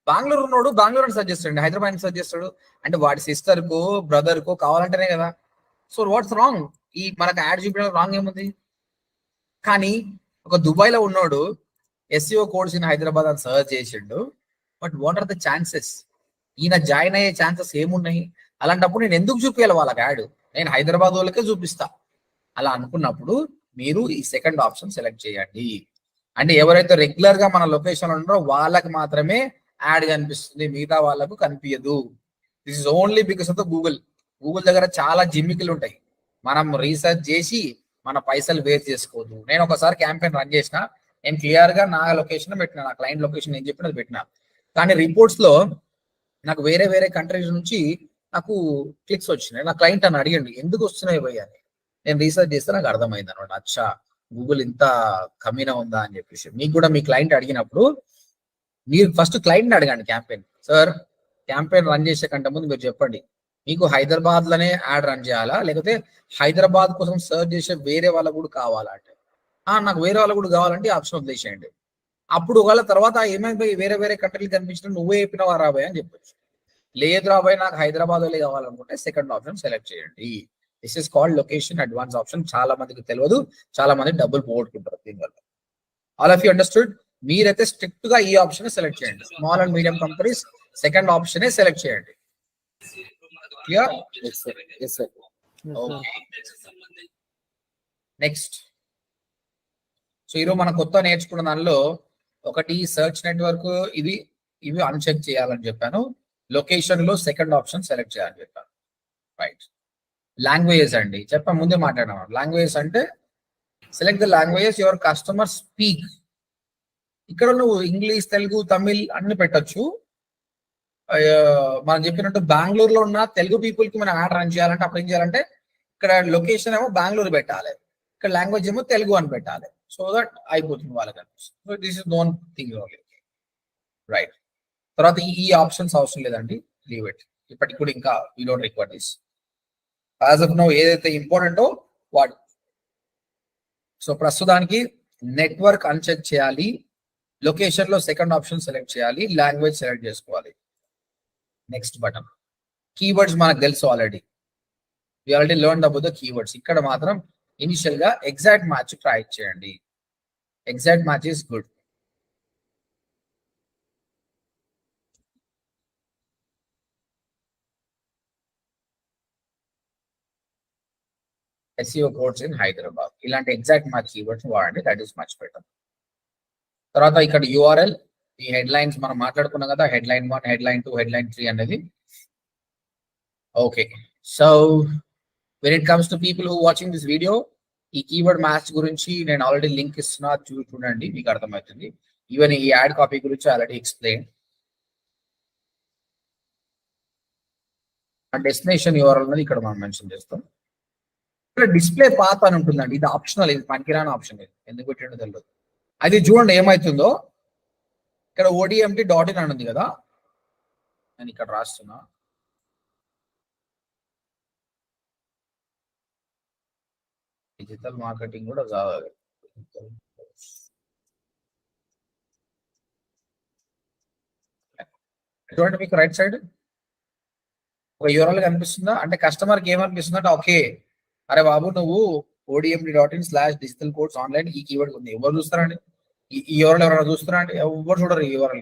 A: బెంగళూరు ఉన్నోడు బెంగళూరు అని సెర్చ్ చేస్తాడు, హైదరాబాద్ సెర్చ్ చేస్తాడు. అంటే వాడి సిస్టర్ కు బ్రదర్ కు కావాలంటేనే కదా. So what's wrong? ఈ మనకు యాడ్ చూపించడం రాంగ్ ఏముంది? కానీ ఒక దుబాయ్ లో ఉన్నోడు ఎస్ఈఓ కోడ్స్ ఇన్ హైదరాబాద్ అని సర్చ్ చేసిండు. But what are the chances? ఈయన జాయిన్ అయ్యే ఛాన్సెస్ ఏమున్నాయి? అలాంటప్పుడు నేను ఎందుకు చూపించాలి వాళ్ళకి యాడ్? నేను హైదరాబాద్ వాళ్ళకే చూపిస్తా. అలా అనుకున్నప్పుడు మీరు ఈ సెకండ్ ఆప్షన్ సెలెక్ట్ చేయండి. అంటే ఎవరైతే రెగ్యులర్ గా మన లొకేషన్ ఉన్నారో వాళ్ళకి మాత్రమే యాడ్ కనిపిస్తుంది, మిగతా వాళ్ళకు కనిపించదు. This is only because of the Google. Google దగ్గర చాలా జిమ్మికలు ఉంటాయి, మనం రీసెర్చ్ చేసి మన పైసలు వేస్ట్ చేసుకోవద్దు. నేను ఒకసారి క్యాంపెయిన్ రన్ చేసిన, నేను క్లియర్ గా నా లొకేషన్ పెట్టిన, నా క్లయింట్ లొకేషన్ నేను చెప్పినది పెట్టిన. కానీ రిపోర్ట్స్ లో నాకు వేరే కంట్రీస్ నుంచి నాకు క్లిక్స్ వచ్చినాయి. నా క్లయింట్ అని అడిగండి ఎందుకు వస్తున్నాయి భయ్య అని. నేను రీసెర్చ్ చేస్తే నాకు అర్థమైంది అనమాట. అచ్చా గూగుల్ ఇంత కమీనా ఉందా అని చెప్పేసి. మీకు కూడా మీ క్లయింట్ అడిగినప్పుడు మీరు ఫస్ట్ క్లయింట్ అడగండి క్యాంపెయిన్. సార్ క్యాంపెయిన్ రన్ చేసే కంటే ముందు మీరు చెప్పండి మీకు హైదరాబాద్ లోనే యాడ్ రన్ చేయాలా లేకపోతే హైదరాబాద్ కోసం సర్చ్ చేసే వేరే వాళ్ళకు కూడా కావాలా అంటే నాకు వేరే వాళ్ళకు కూడా కావాలంటే ఆప్షన్ వదిలేసేయండి. అప్పుడు ఒకవేళ తర్వాత ఏమైనా వేరే వేరే కంట్రీలు కనిపించిన నువ్వే చెప్పినవా రాబోయ్ అని చెప్పొచ్చు. లేదు రాబోయ్ నాకు హైదరాబాద్ వాళ్ళే కావాలనుకుంటే సెకండ్ ఆప్షన్ సెలెక్ట్ చేయండి. This is called location advance option. చాలా మందికి తెలియదు, చాలా మంది డబ్బులు పోగొట్టుకుంటారు దీనివల్ల. All of you understood? మీరైతే స్ట్రిక్ట్ గా ఈ ఆప్షన్ సెలెక్ట్ చేయండి. Small and medium companies second ఆప్షనే సెలెక్ట్ చేయండి. నెక్స్ట్, సో ఈరోజు మనం కొత్త నేర్చుకున్న దానిలో ఒకటి సర్చ్ నెట్వర్క్, ఇవి అన్చెక్ చేయాలని చెప్పాను. లొకేషన్ లో సెకండ్ ఆప్షన్ సెలెక్ట్ చేయాలని చెప్పాను. రైట్. లాంగ్వేజెస్ అండి చెప్పాను, ముందే మాట్లాడాము. లాంగ్వేజెస్ అంటే select the languages your customer speak. ఇక్కడ నువ్వు ఇంగ్లీష్, తెలుగు, తమిళ్ అన్ని పెట్టొచ్చు. మనం చెప్పినట్టు బెంగళూరులో ఉన్న తెలుగు పీపుల్ కి మనం యాడ్ రన్ చేయాలంటే అప్పుడు ఏం చేయాలంటే ఇక్కడ లొకేషన్ ఏమో బెంగళూరు పెట్టాలి, ఇక్కడ లాంగ్వేజ్ ఏమో తెలుగు అని పెట్టాలి. సో దట్ అయిపోతుంది వాళ్ళకి. So this is known thing only. Right. తర్వాత ఈ ఆప్షన్స్ అవసరం లేదండి, లీవ్ ఇట్. ఇప్పటికి కూడా ఇంకా we don't require this. As of now ఏదైతే ఇంపార్టెంటో వాడు. సో ప్రస్తుతానికి నెట్వర్క్ అన్చెక్ చేయాలి, లొకేషన్ లో సెకండ్ ఆప్షన్ సెలెక్ట్ చేయాలి, లాంగ్వేజ్ సెలెక్ట్ చేసుకోవాలి. Next button. కీవర్డ్స్ మనకు తెలుసు already, we already learn about the keywords. ఇక్కడ మాత్రం ఇనిషియల్ గా ఎగ్జాక్ట్ మ్యాచ్ ట్రై చేయండి. Exact match is good. SEO codes in Hyderabad, ఇలాంటి ఎగ్జాక్ట్ మ్యాచ్ కీవర్డ్స్ వాడండి, దట్ ఈస్ మచ్ బెటర్. తర్వాత ఇక్కడ URL, ఈ హెడ్ లైన్స్ మనం మాట్లాడుకున్నాం కదా, హెడ్లైన్ 1, హెడ్లైన్ 2, హెడ్లైన్ 3 అనేది. Okay, so when it comes to people who watching this video, ఈ కీవర్డ్ మ్యాచ్ గురించి నేను ఆల్రెడీ లింక్ ఇస్తున్నా, చూడండి మీకు అర్థమవుతుంది. ఈవెన్ ఈ యాడ్ కాపీ గురించి ఆల్రెడీ ఎక్స్ప్లెయిన్. డెస్టినేషన్ URL అనేది ఇక్కడ మనం మెన్షన్ చేస్తాం. ఇక్కడ డిస్ప్లే పాత్ అని ఉంటుందండి, ఇది ఆప్షనల్, ఇది పనికిరాని ఆప్షన్. ఇది ఎందుకు పెట్టిండో తెలియదు. అది చూడండి ఏమవుతుందో. ఇక్కడ ODMT.in అని ఉంది కదా, నేను ఇక్కడ రాస్తున్నా. డిజిటల్ మార్కెటింగ్ కూడా చదవాలి. చూడండి మీకు రైట్ సైడ్ ఒక URL కనిపిస్తుందా? అంటే కస్టమర్ కి ఏమనిపిస్తుందంటే ఓకే అరే బాబు నువ్వు ODMT.in/digital course ఆన్లైన్ ఈ కీవర్డ్ ఉంది. ఎవరు చూస్తారండి? ఈ URL ఎవరైనా చూస్తారా అండి? ఎవరు చూడరు ఈ URL.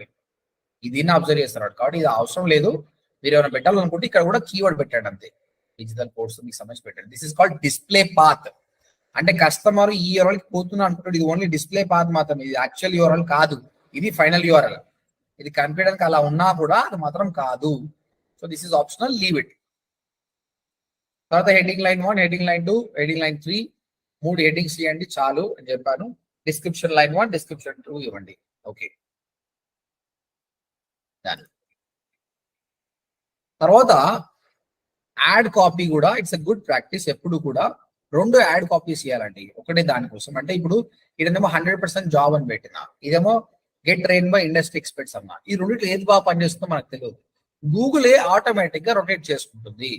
A: దీన్ని అబ్జర్వ్ చేస్తున్నాడు కాబట్టి ఇది అవసరం లేదు. మీరు ఏమైనా పెట్టాలనుకుంటే ఇక్కడ కూడా కీవర్డ్ పెట్టండి అంతే. డిజిటల్ కోర్స్ మీకు సంబంధించి పెట్టండి. This is called display path. అంటే కస్టమర్ ఈ URL కి పోతున్నా అనుకుంటాడు, ఇది ఓన్లీ డిస్ప్లే పాత్ మాత్రం, ఇది యాక్చువల్ URL కాదు, ఇది ఫైనల్ URL. ఇది కనిపించడానికి అలా ఉన్నా కూడా అది మాత్రం కాదు. So this is optional, leave it. తర్వాత heading line 1, heading line 2, heading line 3, 3 headings ఇవ్వండి చాలు అని చెప్పాను. డిస్క్రిప్షన్ లైన్ 1, డిస్క్రిప్షన్ 2 ఇవ్వండి. ఓకే, తర్వాత యాడ్ కాపీ కూడా ఇట్స్ ఎ గుడ్ ప్రాక్టీస్. ఎప్పుడు కూడా 2 యాడ్ కాపీస్ ఇవ్వాలండి ఒకటే దానికోసం. అంటే ఇప్పుడు ఇదేమో 100% జాబ్ అని పెట్టినా, ఇదేమో get train by industry experts అన్నా. ఈ రెండింటిలో ఏది బాగా పనిచేస్తుందో మనకు తెలియదు. గూగులే ఆటోమేటిక్ గా రొటేట్ చేసుకుంటుంది.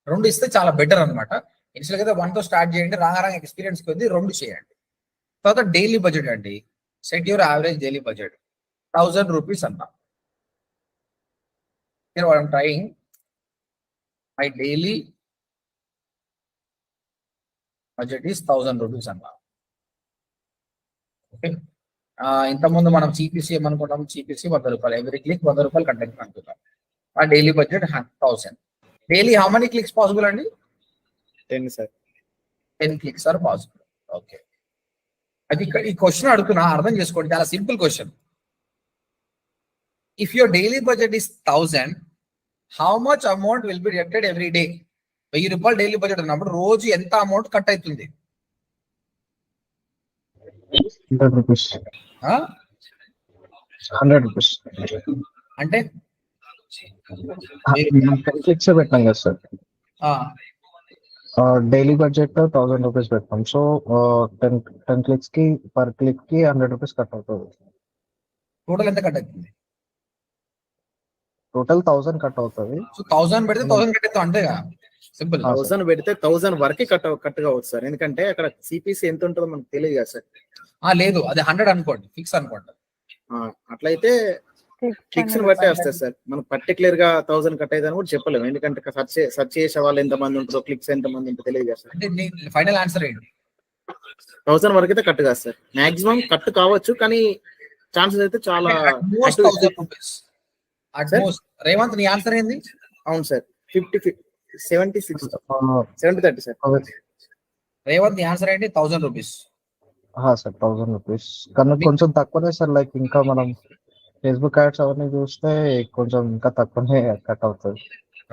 A: 2 ఇస్తే చాలా బెటర్ అనమాట. ఇనిషియల్ గా 1తో స్టార్ట్ చేయండి, రాంగ్ ఎక్స్పీరియన్స్ కొద్ది 2 చేయండి. తర్వాత డైలీ బడ్జెట్ అండి. Set your average daily budget 1000 rupees అన్నా. I'm trying my daily budget is 1000 rupees అన్నా. ఓకే, ఇంతకుముందు మనం CPC ఏమనుకుంటాం? CPC 100 రూపాయలు, ఎవ్రీ క్లిక్ 100 రూపాయలు కంటెంట్ అనుకుంటాం. ఆ daily budget 1000. Daily how many clicks possible అండి?
E: 10 sir.
A: 10 clicks are possible. Okay, అది ఇక్కడ ఈ క్వశ్చన్ అడుగుతున్నా, అర్థం చేసుకోండి, చాలా simple question. If your daily budget is 1000, how much amount will be deducted every day? 1000 రూపాయలు డైలీ బడ్జెట్ అన్నప్పుడు రోజు ఎంత అమౌంట్ కట్ అవుతుంది?
C: 100 రూపీస్. 100 రూపీస్
A: అంటే
C: 10 క్లిక్స్ పెట్టాం కదా సార్, డైలీ బడ్జెట్ 1000 రూపీస్ పెట్టాం. సో 10 క్లిక్స్ కి పర్ క్లిక్ కి 100 రూపీస్ కట్ అవుతుంది.
A: టోటల్ ఎంత కట్ అవుతుంది?
C: టోటల్ 1000 కట్ అవుతుంది.
A: సో 1000 పెడితే 1000 కట్ అవుతాం అంతేగా, సింపుల్.
E: 1000 పెడితే 1000 వరకే కట్ కావచ్చు సార్, ఎందుకంటే అక్కడ సిపిసి ఎంత ఉంటుందో మనకు తెలియదు కదా సార్.
A: లేదు, అది 100 అనుకోండి, ఫిక్స్ అనుకోండి.
E: అట్లయితే క్లిక్స్ బట్టే వస్తాయి సార్. మనం పర్టికులర్ గా 1000 కట్ అయితే కూడా చెప్పలేము, ఎందుకంటే సెర్చ్ చేసే వాళ్ళు ఎంత మంది ఉంటారో, క్లిక్స్ ఎంత మంది ఉంటుందో తెలియదు కదా సార్.
A: అంటే ఫైనల్ ఆన్సర్ ఏంటి?
E: 1000 వరకు అయితే కట్ కాదు సార్, మాక్సిమం కట్ కావచ్చు, కానీ ఛాన్సెస్ అయితే చాలా.
A: 1000 రూపీస్ రేవంత్, నీ ఆన్సర్ ఏంది?
E: అవును సార్, 70-30 సార్.
A: రేవంత్, నీ ఆన్సర్ ఏంటి? 1000 రూపీస్
C: సార్, 1000 రూపీస్ కన్నా కొంచెం తక్కువనే సార్. లైక్ ఇంకా మనం ఫేస్బుక్ యాడ్స్ అవన్నీ చూస్తే కొంచెం ఇంకా తక్కువనే కట్ అవుతుంది.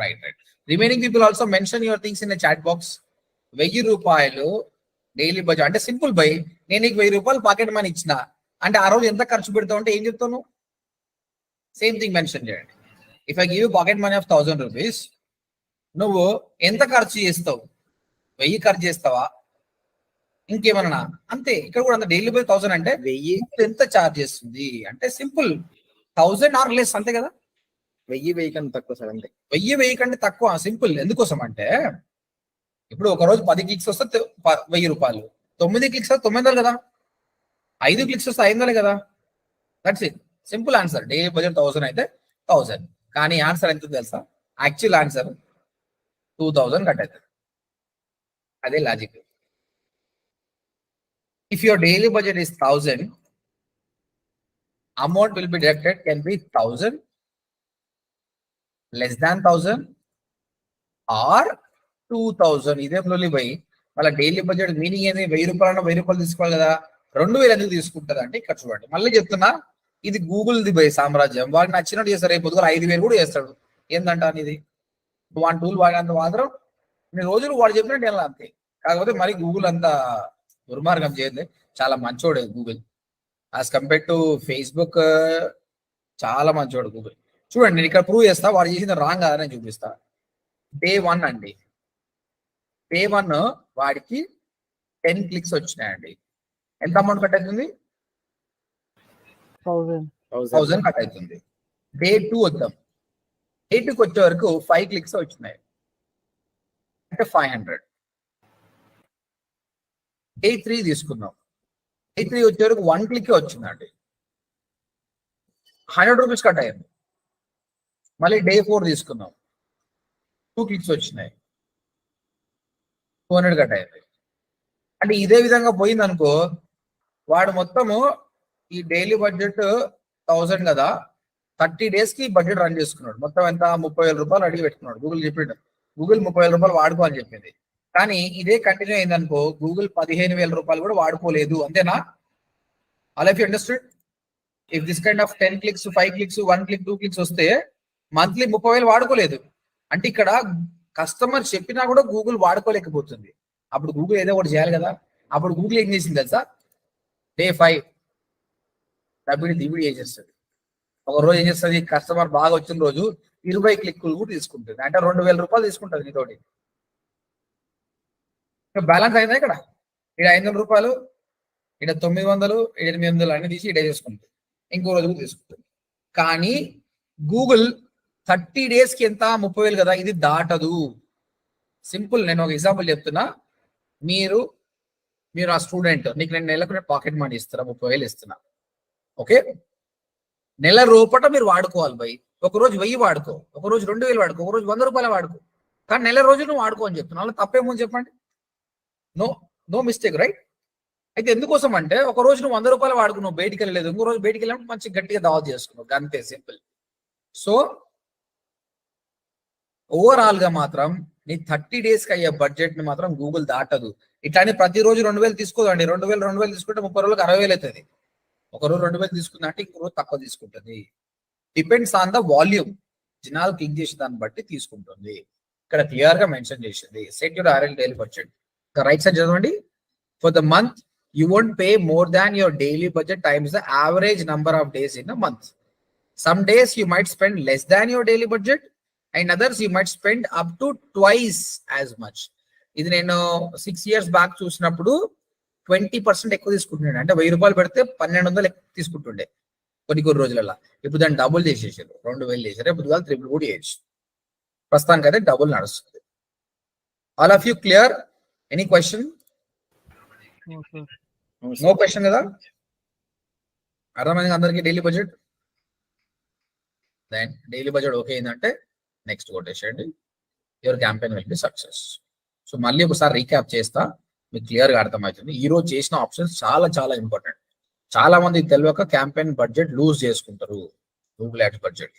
A: Right. Remaining people also mention your things in the chat box. 1000 రూపాయలు డైలీ బడ్జెట్ అంటే సింపుల్ బై. నేను నీకు 1000 రూపాయలు పాకెట్ మనీ ఇచ్చిన అంటే ఆ రోజు ఎంత ఖర్చు పెడతావు అంటే ఏం చెప్తాను? సేమ్ థింగ్ మెన్షన్ చేయండి. If I give you pocket money of 1000 rupees, నువ్వు ఎంత ఖర్చు చేస్తావు? 1000 ఖర్చు చేస్తావా, ఇంకేమన్నా? అంతే. ఇక్కడ కూడా అంత డైలీ బై 1000 అంటే 1000 ఎంత ఛార్జ్ చేస్తుంది అంటే సింపుల్ 1000 ఆర్ లెస్, అంతే కదా.
E: 1000 కన్నా తక్కువ సార్, అంతే.
A: 1000 కంటే తక్కువ, సింపుల్. ఎందుకోసం అంటే ఇప్పుడు ఒక రోజు 10 క్లిక్స్ వస్తే 1000 రూపాయలు, 9 క్లిక్స్ వస్తే 900 కదా, 5 క్లిక్స్ వస్తే 500 కదా. That's it, simple answer. Daily budget 1000 అయితే 1000, కానీ ఆన్సర్ ఎంత తెలుసా? యాక్చువల్ ఆన్సర్ 2000 కట్ అవుతుంది. అదే logic. If your daily budget is 1000, amount will be deducted can be 1000, less than 1000 or 2000. ఇదే ఫ్లోలీ బై. వాళ్ళ డైలీ బడ్జెట్ మీనింగ్ ఏంది? 1000 రూపాయలు 1000 రూపాయలు తీసుకోవాలి కదా, 2000 ఎందుకు తీసుకుంటుంది అంటే ఇక్కడ చూడండి. మళ్ళీ చెప్తున్నా, ఇది గూగుల్ ది బై సామ్రాజ్యం. వాడికి నచ్చినట్టు చేస్తారు. రేపు పొద్దుగా 5000 కూడా చేస్తాడు. ఏందంట ఇది? వన్ టూల్ వాడినంత మాత్రం నేను రోజులు వాడు చెప్పినట్టు ఎలా అంతే. కాకపోతే మరి గూగుల్ అంతా దుర్మార్గం చేయదు, చాలా మంచోడు Google. As compare to Facebook చాలా మంచోడు గూగుల్. చూడండి, నేను ఇక్కడ ప్రూవ్ చేస్తా, వాడు చేసింది రాంగ్ కాదని చూపిస్తా. డే 1 అండి, డే 1 వాడికి 10 క్లిక్స్ వచ్చినాయండి. ఎంత అమౌంట్ కట్ అవుతుంది? 1000 కట్ అవుతుంది. డే 2 వద్దాం. డే 2కి వచ్చే వరకు 5 క్లిక్స్ వచ్చినాయి అంటే 500. డే 3 తీసుకుందాం. డే 3 వచ్చే వరకు 1 క్లిక్ వచ్చిందండి, 100 రూపీస్ కట్ అయ్యింది. మళ్ళీ డే 4 తీసుకుందాం, 2 క్లిక్స్ వచ్చినాయి, 200 కట్ అయ్యింది. అంటే ఇదే విధంగా పోయింది అనుకో, వాడు మొత్తము ఈ డైలీ బడ్జెట్ 1000 కదా, 30 days కి బడ్జెట్ రన్ చేసుకున్నాడు. మొత్తం ఎంత? 30,000 రూపాయలు అడిగి పెట్టుకున్నాడు. గూగుల్ చెప్పిండు, గూగుల్ 30,000 రూపాయలు వాడుకో అని చెప్పింది. కానీ ఇదే కంటిన్యూ అయిందనుకో, గూగుల్ 15,000 రూపాయలు కూడా వాడుకోలేదు. అంతేనా? All of you understood? If this kind of 10 clicks 5 clicks 1 click 2 clicks వస్తే మంత్లీ 30,000 వాడుకోలేదు. అంటే ఇక్కడ కస్టమర్ చెప్పినా కూడా గూగుల్ వాడుకోలేకపోతుంది. అప్పుడు గూగుల్ ఏదో ఒకటి చేయాలి కదా. అప్పుడు గూగుల్ ఏం చేసింది తెలుసా? డే 5 దివిడి చేసేస్తుంది. ఒక రోజు ఏం చేస్తుంది? కస్టమర్ బాగా వచ్చిన రోజు 20 క్లిక్కులు కూడా తీసుకుంటుంది. అంటే 2000 రూపాయలు తీసుకుంటుంది నీతోటి. బ్యాలెన్స్ అయిందా? ఇక్కడ 500 రూపాయలు, ఇక్కడ 900, 800 అన్ని తీసి ఇడే చేసుకుంటుంది. ఇంకో రోజు కూడా తీసుకుంటుంది. కానీ గూగుల్ 30 days కి ఎంత? 30,000 కదా, ఇది దాటదు. సింపుల్. నేను ఒక ఎగ్జాంపుల్ చెప్తున్నా. మీరు ఆ స్టూడెంట్, నీకు నేను నెలకు పాకెట్ మనీ ఇస్తున్నా, 30,000 ఇస్తున్నా. ఓకే, నెల రూపట మీరు వాడుకోవాలి బై. ఒక రోజు 1000 వాడుకో, ఒక రోజు 2000 వాడుకో, ఒక రోజు 100 రూపాయలు వాడుకో. కానీ నెల రోజు నువ్వు వాడుకో అని చెప్తున్నా. అలా తప్పేమో చెప్పండి. No mistake, right? అయితే ఎందుకోసం అంటే ఒక రోజు నువ్వు 100 రూపాయలు వాడుకున్నావు, బయటికి వెళ్ళలేదు. ఇంకో రోజు బయటికి వెళ్ళినప్పుడు మంచి గట్టిగా దావత్ చేసుకున్నావు, అంతే, సింపుల్. సో ఓవరాల్ గా మాత్రం నీ 30 days కి అయ్యే బడ్జెట్ ని మాత్రం గూగుల్ దాటదు. ఇట్లానే ప్రతిరోజు 2000 తీసుకోదండి. 2000 తీసుకుంటే 30 రోజులకు 60,000 అవుతుంది. ఒక రోజు 2000 తీసుకుందంటే ఇంకో రోజు తక్కువ తీసుకుంటుంది. Depends on the volume. జనాలు క్లిక్ చేసే దాన్ని బట్టి తీసుకుంటుంది. ఇక్కడ క్లియర్ గా మెన్షన్ చేసింది. Set your RL daily budget. Right side చదవండి. For the month you won't pay more than your daily budget times the average number of days in a month. Some days you might spend less than your daily budget, and others you might spend up to twice as much. ఇది నేను 6 years back చూసినప్పుడు 20% ఎక్కువ తీసుకుంటున్నాడు. అంటే 1000 రూపాయలు పెడితే 1200 తీసుకుంటుండే కొన్ని రోజులలో. ఇప్పుడు దాన్ని డబుల్ చేసేసారు, 2000 చేశారు. ఇప్పుడు కాదు ట్రిపుల్ కూడా చేయొచ్చు. ప్రస్తుతానికి అయితే డబుల్ నడుస్తుంది. All of you clear? Any question? No question కదా? అర్థమైంది అందరికి daily budget? Then daily budget okay అయిందంటే నెక్స్ట్ కొట్టేసేయండి. Your campaign will be success. So మళ్ళీ ఒకసారి రీక్యాప్ చేస్తా, మీకు క్లియర్ గా అర్థమవుతుంది. ఈ రోజు చేసిన ఆప్షన్స్ చాలా చాలా ఇంపార్టెంట్. చాలా మంది తెలియక క్యాంపెయిన్ బడ్జెట్ లూజ్ చేసుకుంటారు. Google ads budget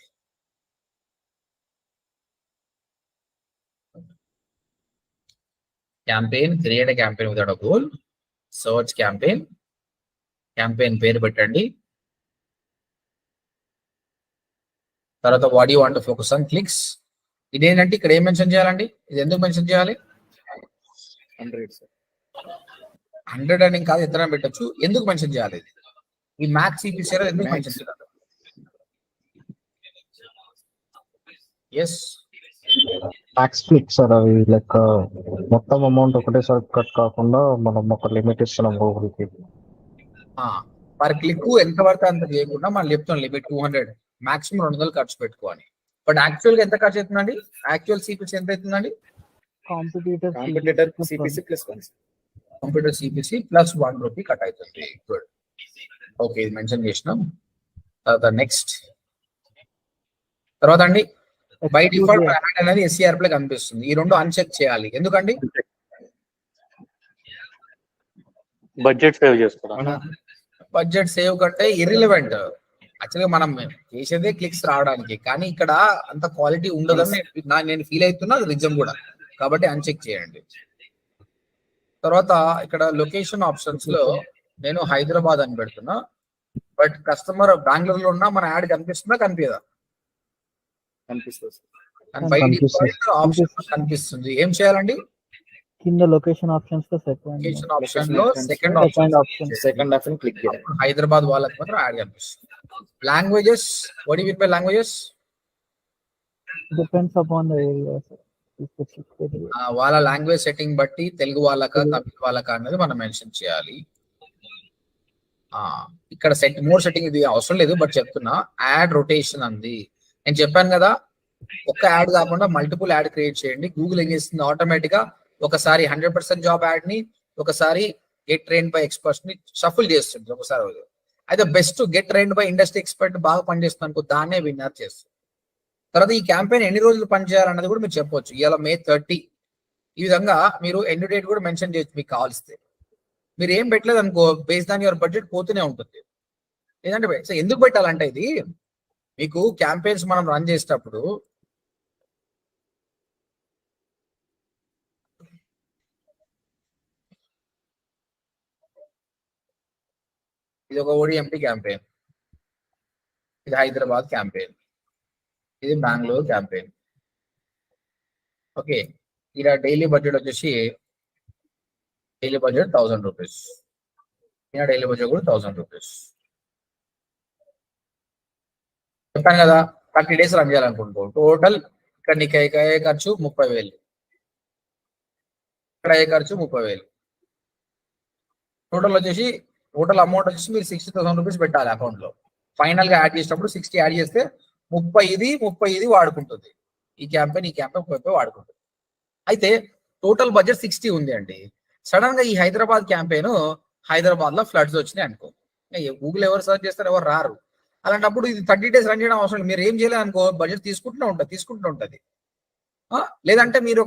A: campaign, create campaign without a goal, search campaign, campaign పేరు పెట్టండి. తర్వాత what you want to focus on clicks. ఇదేంటంటే ఇక్కడ ఏం మెన్షన్ చేయాలండి? ఇది ఎందుకు మెన్షన్ చేయాలి? 100 అని కాదు, ఎత్తన పెట్టచ్చు. ఎందుకు మెన్షన్ చేయాలి? ఈ మ్యాక్స్ సిపిసి ఎందుకు మెన్షన్ చేయాలి? Yes,
F: tax click sir. అవి లెక్క మొత్తం అమౌంట్ ఒకటేసారి కట్ కాకుండా మనం ఒక లిమిట్ ఇస్తున్నాం గూగుల్ కి.
A: పర్ క్లిక్ ఎంత పడితే అంత చేయకుండా మనం చెప్తాం లిమిట్ 200, మాక్సిమం 200 ఖర్చు పెట్టుకోవాలి. బట్ యాక్చువల్ గా ఎంత ఖర్చు అవుతుందండి? యాక్చువల్ సిపిసి ఎంత అవుతుందండి?
E: Competitor CPC plus 1.
A: Computer CPC plus 1 rupee cut అవుతుంది. గుడ్, ఓకే, ఇది మెన్షన్ చేసినాం. తర్వాత నెక్స్ట్. తర్వాత అండి బై డిఫాల్ట్ యాడ్ అనేది ఎస్సీఆర్ ప్లే కనిపిస్తుంది. ఈ రెండు అన్చెక్ చేయాలి. ఎందుకండి?
G: బడ్జెట్ సేవ్ చేసుకోవడం.
A: బడ్జెట్ సేవ్ కంటే ఇర్రిలవెంట్. యాక్చువల్గా మనం చేసేదే క్లిక్స్ రావడానికి, కానీ ఇక్కడ అంత క్వాలిటీ ఉండదని నేను ఫీల్ అవుతున్నా. అది నిజం కూడా, కాబట్టి అన్చెక్ చేయండి. తర్వాత ఇక్కడ లొకేషన్ ఆప్షన్స్ లో నేను హైదరాబాద్ అని పెడుతున్నా. బట్ కస్టమర్ బెంగళూరు లో ఉన్నా మన యాడ్ కనిపిస్తుందా కనిపించదా?
E: కనిపిస్తుంది.
A: బై డిఫాల్ట్ ఆప్షన్ కనిపిస్తుంది. ఏం చేయాలండి?
C: కింద లొకేషన్ ఆప్షన్స్ లో
A: లొకేషన్ ఆప్షన్ లో సెకండ్
E: ఆప్షన్ క్లిక్ చేయాలి.
A: హైదరాబాద్ వాళ్ళకి మాత్రం యాడ్ కనిపిస్తుంది. Languages, what you mean by languages?
C: Depends upon the area.
A: వాళ్ళ లాంగ్వేజ్ సెట్టింగ్ బట్టి తెలుగు వాళ్ళక తమిళ వాళ్ళక అనేది మనం మెన్షన్ చేయాలి. ఇక్కడ మోర్ సెట్టింగ్ ఇది అవసరం లేదు, బట్ చెప్తున్నా. యాడ్ రొటేషన్ అంది. నేను చెప్పాను కదా, ఒక్క యాడ్ కాకుండా మల్టిపుల్ యాడ్ క్రియేట్ చేయండి. గూగుల్ ఏం చేస్తుంది? ఆటోమేటిక్ గా ఒకసారి 100% జాబ్ యాడ్ ని, ఒకసారి గెట్ ట్రైన్ బై ఎక్స్పర్ట్స్ ని షఫుల్ చేస్తుంది ఒకసారి. అయితే best get train by industry expert బాగా పనిచేస్తుంది అనుకో, దాన్నే విన్నర్ చేస్తుంది. తర్వాత ఈ క్యాంపెయిన్ ఎన్ని రోజులు పనిచేయాలన్నది కూడా మీరు చెప్పొచ్చు. ఇవాళ May 30. ఈ విధంగా మీరు ఎండ్ డేట్ కూడా మెన్షన్ చేయొచ్చు మీకు కావాల్స్తే. మీరు ఏం పెట్టలేదు అనుకో, బేస్డ్ ఆన్ యువర్ బడ్జెట్ పోతూనే ఉంటుంది. ఏంటంటే సో ఎందుకు పెట్టాలంటే, ఇది మీకు క్యాంపెయిన్స్ మనం రన్ చేసేటప్పుడు ఇది ఒక ఓడిఎంపీ క్యాంపెయిన్, ఇది హైదరాబాద్ క్యాంపెయిన్, ఇది బెంగళూరు క్యాంపెయిన్. ఓకే, ఇలా డైలీ బడ్జెట్ వచ్చేసి డైలీ బడ్జెట్ 1000 రూపీస్. ఇలా డైలీ బడ్జెట్ కూడా 1000 రూపీస్. చెప్పాను కదా 30 days రన్ చేయాలనుకుంటూ. టోటల్ ఇక్కడ నీకు అయ్యే ఖర్చు 30,000, ఇక్కడ అయ్యే ఖర్చు 30,000. టోటల్ వచ్చేసి టోటల్ అమౌంట్ వచ్చేసి మీరు 60,000 రూపీస్ పెట్టాలి అకౌంట్ లో. ఫైనల్ గా యాడ్ చేసినప్పుడు 60 యాడ్ చేస్తే 30 వాడుకుంటుంది. ఈ క్యాంపెయిన్ 30 వాడుకుంటుంది. అయితే టోటల్ బడ్జెట్ 60 ఉంది అండి. సడన్ గా ఈ హైదరాబాద్ క్యాంపెయిన్ హైదరాబాద్ లో ఫ్లడ్స్ వచ్చినాయి అనుకో, గూగుల్ ఎవరు సర్చ్ చేస్తారు? ఎవరు రారు. అలాంటప్పుడు ఇది 30 days రన్ చేయడం అవసరం. మీరు ఏం చేయలేదు అనుకో, బడ్జెట్ తీసుకుంటూ ఉంటుంది. లేదంటే మీరు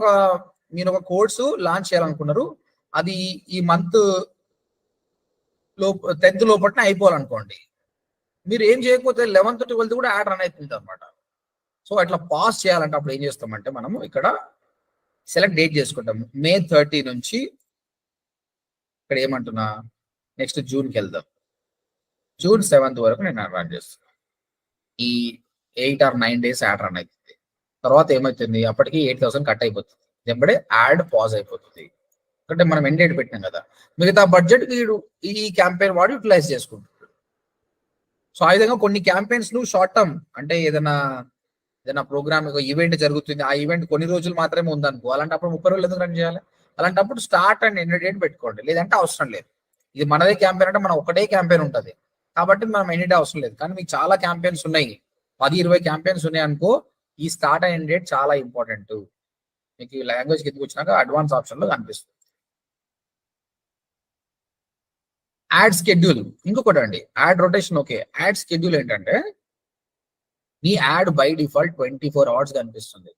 A: ఒక కోర్సు లాంచ్ చేయాలనుకున్నారు, అది ఈ మంత్ 10th లోపల అయిపోవాలనుకోండి. మీరు ఏం చేయకపోతే 11th 12th కూడా యాడ్ రన్ అవుతుంది అనమాట. సో అట్లా పాస్ చేయాలంటే అప్పుడు ఏం చేస్తామంటే మనము ఇక్కడ సెలెక్ట్ డేట్ చేసుకుంటాం. May 30 నుంచి ఇక్కడ ఏమంటున్నా, నెక్స్ట్ జూన్కి వెళ్దాం. June 7th వరకు నేను రన్ చేస్తాను. ఈ 8 or 9 days యాడ్ రన్ అవుతుంది. తర్వాత ఏమవుతుంది, అప్పటికి 8,000 కట్ అయిపోతుంది. వెంబడే యాడ్ పాజ్ అయిపోతుంది. అంటే మనం ఎండ్ డేట్ పెట్టినాం కదా, మిగతా బడ్జెట్ ఈ క్యాంపెయిన్ వాడు యూటిలైజ్ చేసుకుంటాడు. సో ఆ విధంగా కొన్ని క్యాంపెయిన్స్ ను షార్ట్ టర్మ్, అంటే ఏదైనా ప్రోగ్రామ్ ఈవెంట్ జరుగుతుంది, ఆ ఈవెంట్ కొన్ని రోజులు మాత్రమే ఉందనుకో, అలాంటప్పుడు 30 రోజులు ఎందుకు రన్ చేయాలి? అలాంటప్పుడు స్టార్ట్ అండ్ ఎండ్ డేట్ పెట్టుకోండి, లేదంటే అవసరం లేదు. ఇది మనదే క్యాంపెయిన్ అంటే మనం ఒకటే క్యాంపెయిన్ ఉంటుంది కాబట్టి మనం ఎండ్ డేట్ అవసరం లేదు. కానీ మీకు చాలా క్యాంపెయిన్స్ ఉన్నాయి, 10-20 క్యాంపెయిన్స్ ఉన్నాయి అనుకో, ఈ స్టార్ట్ అండ్ ఎండ్ డేట్ చాలా ఇంపార్టెంట్. మీకు ఈ లాంగ్వేజ్ కిందకి వచ్చినాక అడ్వాన్స్ ఆప్షన్ లో కనిపిస్తుంది. యాడ్ స్కెడ్యూల్ ఇంకొకటి అండి, add rotation. Okay, add schedule ఏంటంటే నీ యాడ్ బై డిఫాల్ట్ 24 hours కనిపిస్తుంది.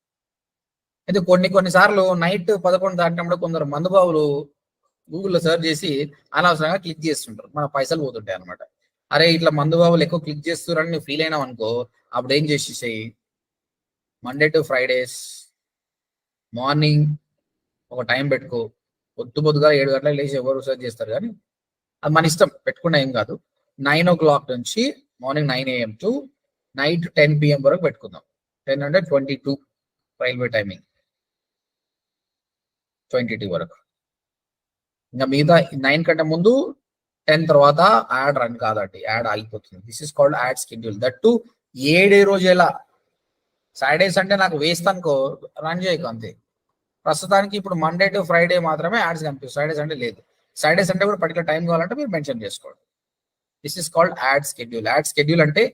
A: అయితే కొన్నిసార్లు నైట్ 11 దాటినప్పుడు కొందరు మందుబాబులు గూగుల్లో సెర్చ్ చేసి అనవసరంగా క్లిక్ చేస్తుంటారు, మన పైసలు పోతుంటాయి అనమాట. అరే ఇట్లా మందుబాబులు ఎక్కువ క్లిక్ చేస్తున్నారని నువ్వు ఫీల్ అయినావు అనుకో, అప్పుడు ఏం చేసేసాయి, మండే టు ఫ్రైడేస్ మార్నింగ్ ఒక టైం పెట్టుకో. పొద్దుగా 7 గంటలకు లేచి ఎవరు సెర్చ్ చేస్తారు, కానీ అది మన ఇష్టం, పెట్టుకున్నా ఏం కాదు. 9 o'clock నుంచి morning 9 AM to night 10 PM వరకు పెట్టుకుందాం. 10 అంటే 22 రైల్వే టైమింగ్, 22 వరకు. ఇంకా మిగతా 9 కంటే ముందు 10 తర్వాత యాడ్ రన్ కాదండి, యాడ్ ఆగిపోతుంది. This is called add schedule. That to ఏడే రోజు ఎలా సాటర్డే సండే నాకు వేస్ట్ అనుకో, రన్ చేయకు అంతే. ప్రస్తుతానికి ఇప్పుడు మండే టు ఫ్రైడే మాత్రమే యాడ్స్ కనిపిస్తుంది, సాటర్డే సండే లేదు. సాటర్డే సండే కూడా పర్టికులర్ టైం కావాలంటే మీరు మెన్షన్ చేసుకోండి. This is called add schedule. Add schedule అంటే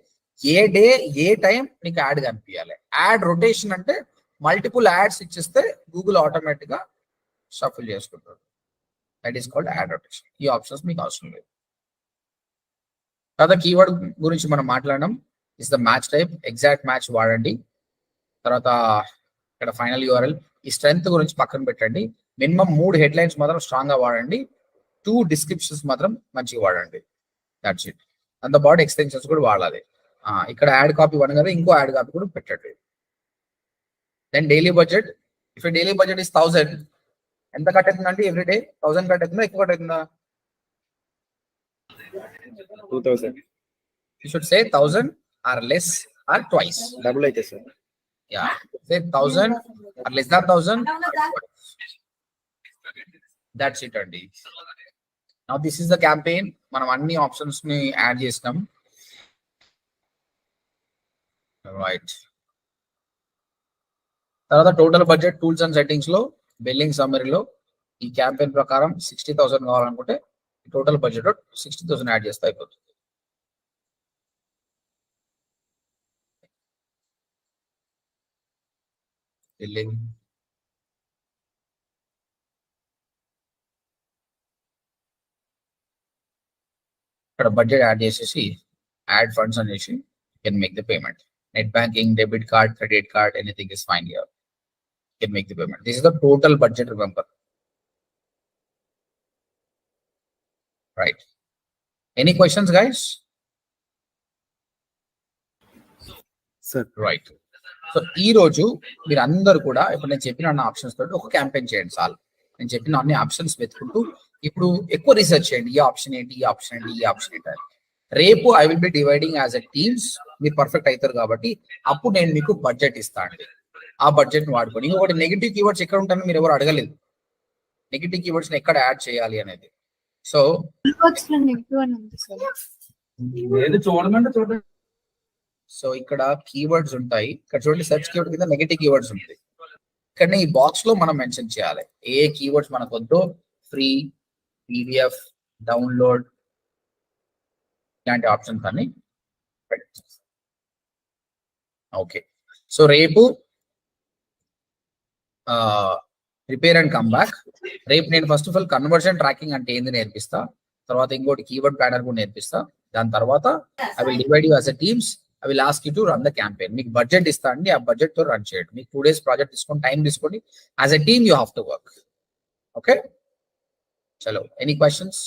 A: ఏ డే ఏ టైం నీకు యాడ్ కనిపించాలి. యాడ్ రొటేషన్ అంటే మల్టిపుల్ యాడ్స్ ఇచ్చిస్తే గూగుల్ ఆటోమేటిక్ గా షఫుల్ చేసుకుంటారు. That is called add rotation. ఈ ఆప్షన్స్ మీకు అవసరం లేదు. తర్వాత కీవర్డ్ గురించి మనం మాట్లాడడం. Is the match type, exact match వాడండి. తర్వాత ఇక్కడ ఫైనల్ యూఆర్ఎల్. ఈ స్ట్రెంత్ గురించి పక్కన పెట్టండి. మినిమం 3 headlines మాత్రం స్ట్రాంగ్ గా వాడండి, 2 descriptions మాత్రం మంచిగా వాడండి. That's it. దాంతో పాటు ఎక్స్టెన్షన్స్ కూడా వాడాలి. ఇక్కడ యాడ్ కాపీ 1 కదా, ఇంకో యాడ్ కాపీ కూడా పెట్టండి. Then daily budget. If daily budget is 1000, ఎంత కట్ అవుతుందండి? ఎవ్రీ డే 1000 కట్ అవుతుందా, ఎక్కువ కట్ అవుతుందా?
E: 2000.
A: You should say 1000 or less or twice.
E: Double అయితే sir.
A: Yeah, say 1000 or less than 1000. That's it అండి. Now this is the campaign. మనం అన్ని options ని యాడ్ చేసినాం. రైట్. తర్వాత total budget tools and settings లో బిల్లింగ్ సమ్మరీలో ఈ క్యాంపెయిన్ ప్రకారం 60,000 కావాలనుకుంటే టోటల్ బడ్జెట్ 60,000 యాడ్ చేస్తే అయిపోతుంది. బిల్లింగ్ ఇక్కడ బడ్జెట్ యాడ్ చేసేసి యాడ్ ఫండ్స్ అనేసి can make the payment. Net banking, debit card, credit card, anything is fine here. Can make the payment. This is the total budget, remember. Right. Any questions, guys?
E: Sir.
A: Right. So ఈ రోజు మీరు అందరు కూడా ఇప్పుడు నేను చెప్పిన అన్ని options తోటి ఒక క్యాంపెయిన్ చేయండి చాలు. నేను చెప్పిన అన్ని ఆప్షన్స్ వెతుకుంటూ ఇప్పుడు ఎక్కువ రీసెర్చ్ చేయండి. ఈ ఆప్షన్ ఏంటి, ఈ ఆప్షన్ ఏంటి, ఈ ఆప్షన్ ఏంటి. రేపు I will be dividing as a teams. మీరు పర్ఫెక్ట్ అవుతారు కాబట్టి అప్పుడు నేను మీకు బడ్జెట్ ఇస్తాను. ఆ బడ్జెట్ ని వాడుకోండి. ఇంకొకటి నెగిటివ్ కీవర్డ్స్ ఎక్కడ ఉంటాయని మీరు ఎవరు అడగలేదు. నెగిటివ్ కీవర్డ్స్ ని ఎక్కడ యాడ్ చేయాలి అనేది. సో సో ఇక్కడ కీవర్డ్స్ ఉంటాయి. ఇక్కడ చూడండి, సెర్చ్ కీవర్డ్ కింద నెగిటివ్ కీవర్డ్స్ ఉంటాయి. ఇక్కడ ఈ బాక్స్ లో మనం మెన్షన్ చేయాలి ఏ కీవర్డ్స్ మనకు వద్దో. ఫ్రీ, పీడిఎఫ్, డౌన్లోడ్ ఇలాంటి ఆప్షన్స్ అన్ని. ఓకే, సో రేపు ప్రిపేర్ అండ్ కమ్ బ్యాక్. రేపు నేను first of all conversion tracking అంటే ఏంది నేర్పిస్తా. తర్వాత ఇంకోటి కీవర్డ్ ప్లానర్ కూడా నేర్పిస్తా. దాని తర్వాత I will divide you as a teams. I will ask you to run the campaign. మీకు బడ్జెట్ ఇస్తా అండి, ఆ బడ్జెట్ తో రన్ చేయండి. మీకు 2 days ప్రాజెక్ట్ తీసుకోండి, టైం తీసుకోండి. As a team you have to work. Okay, చలో. Any questions?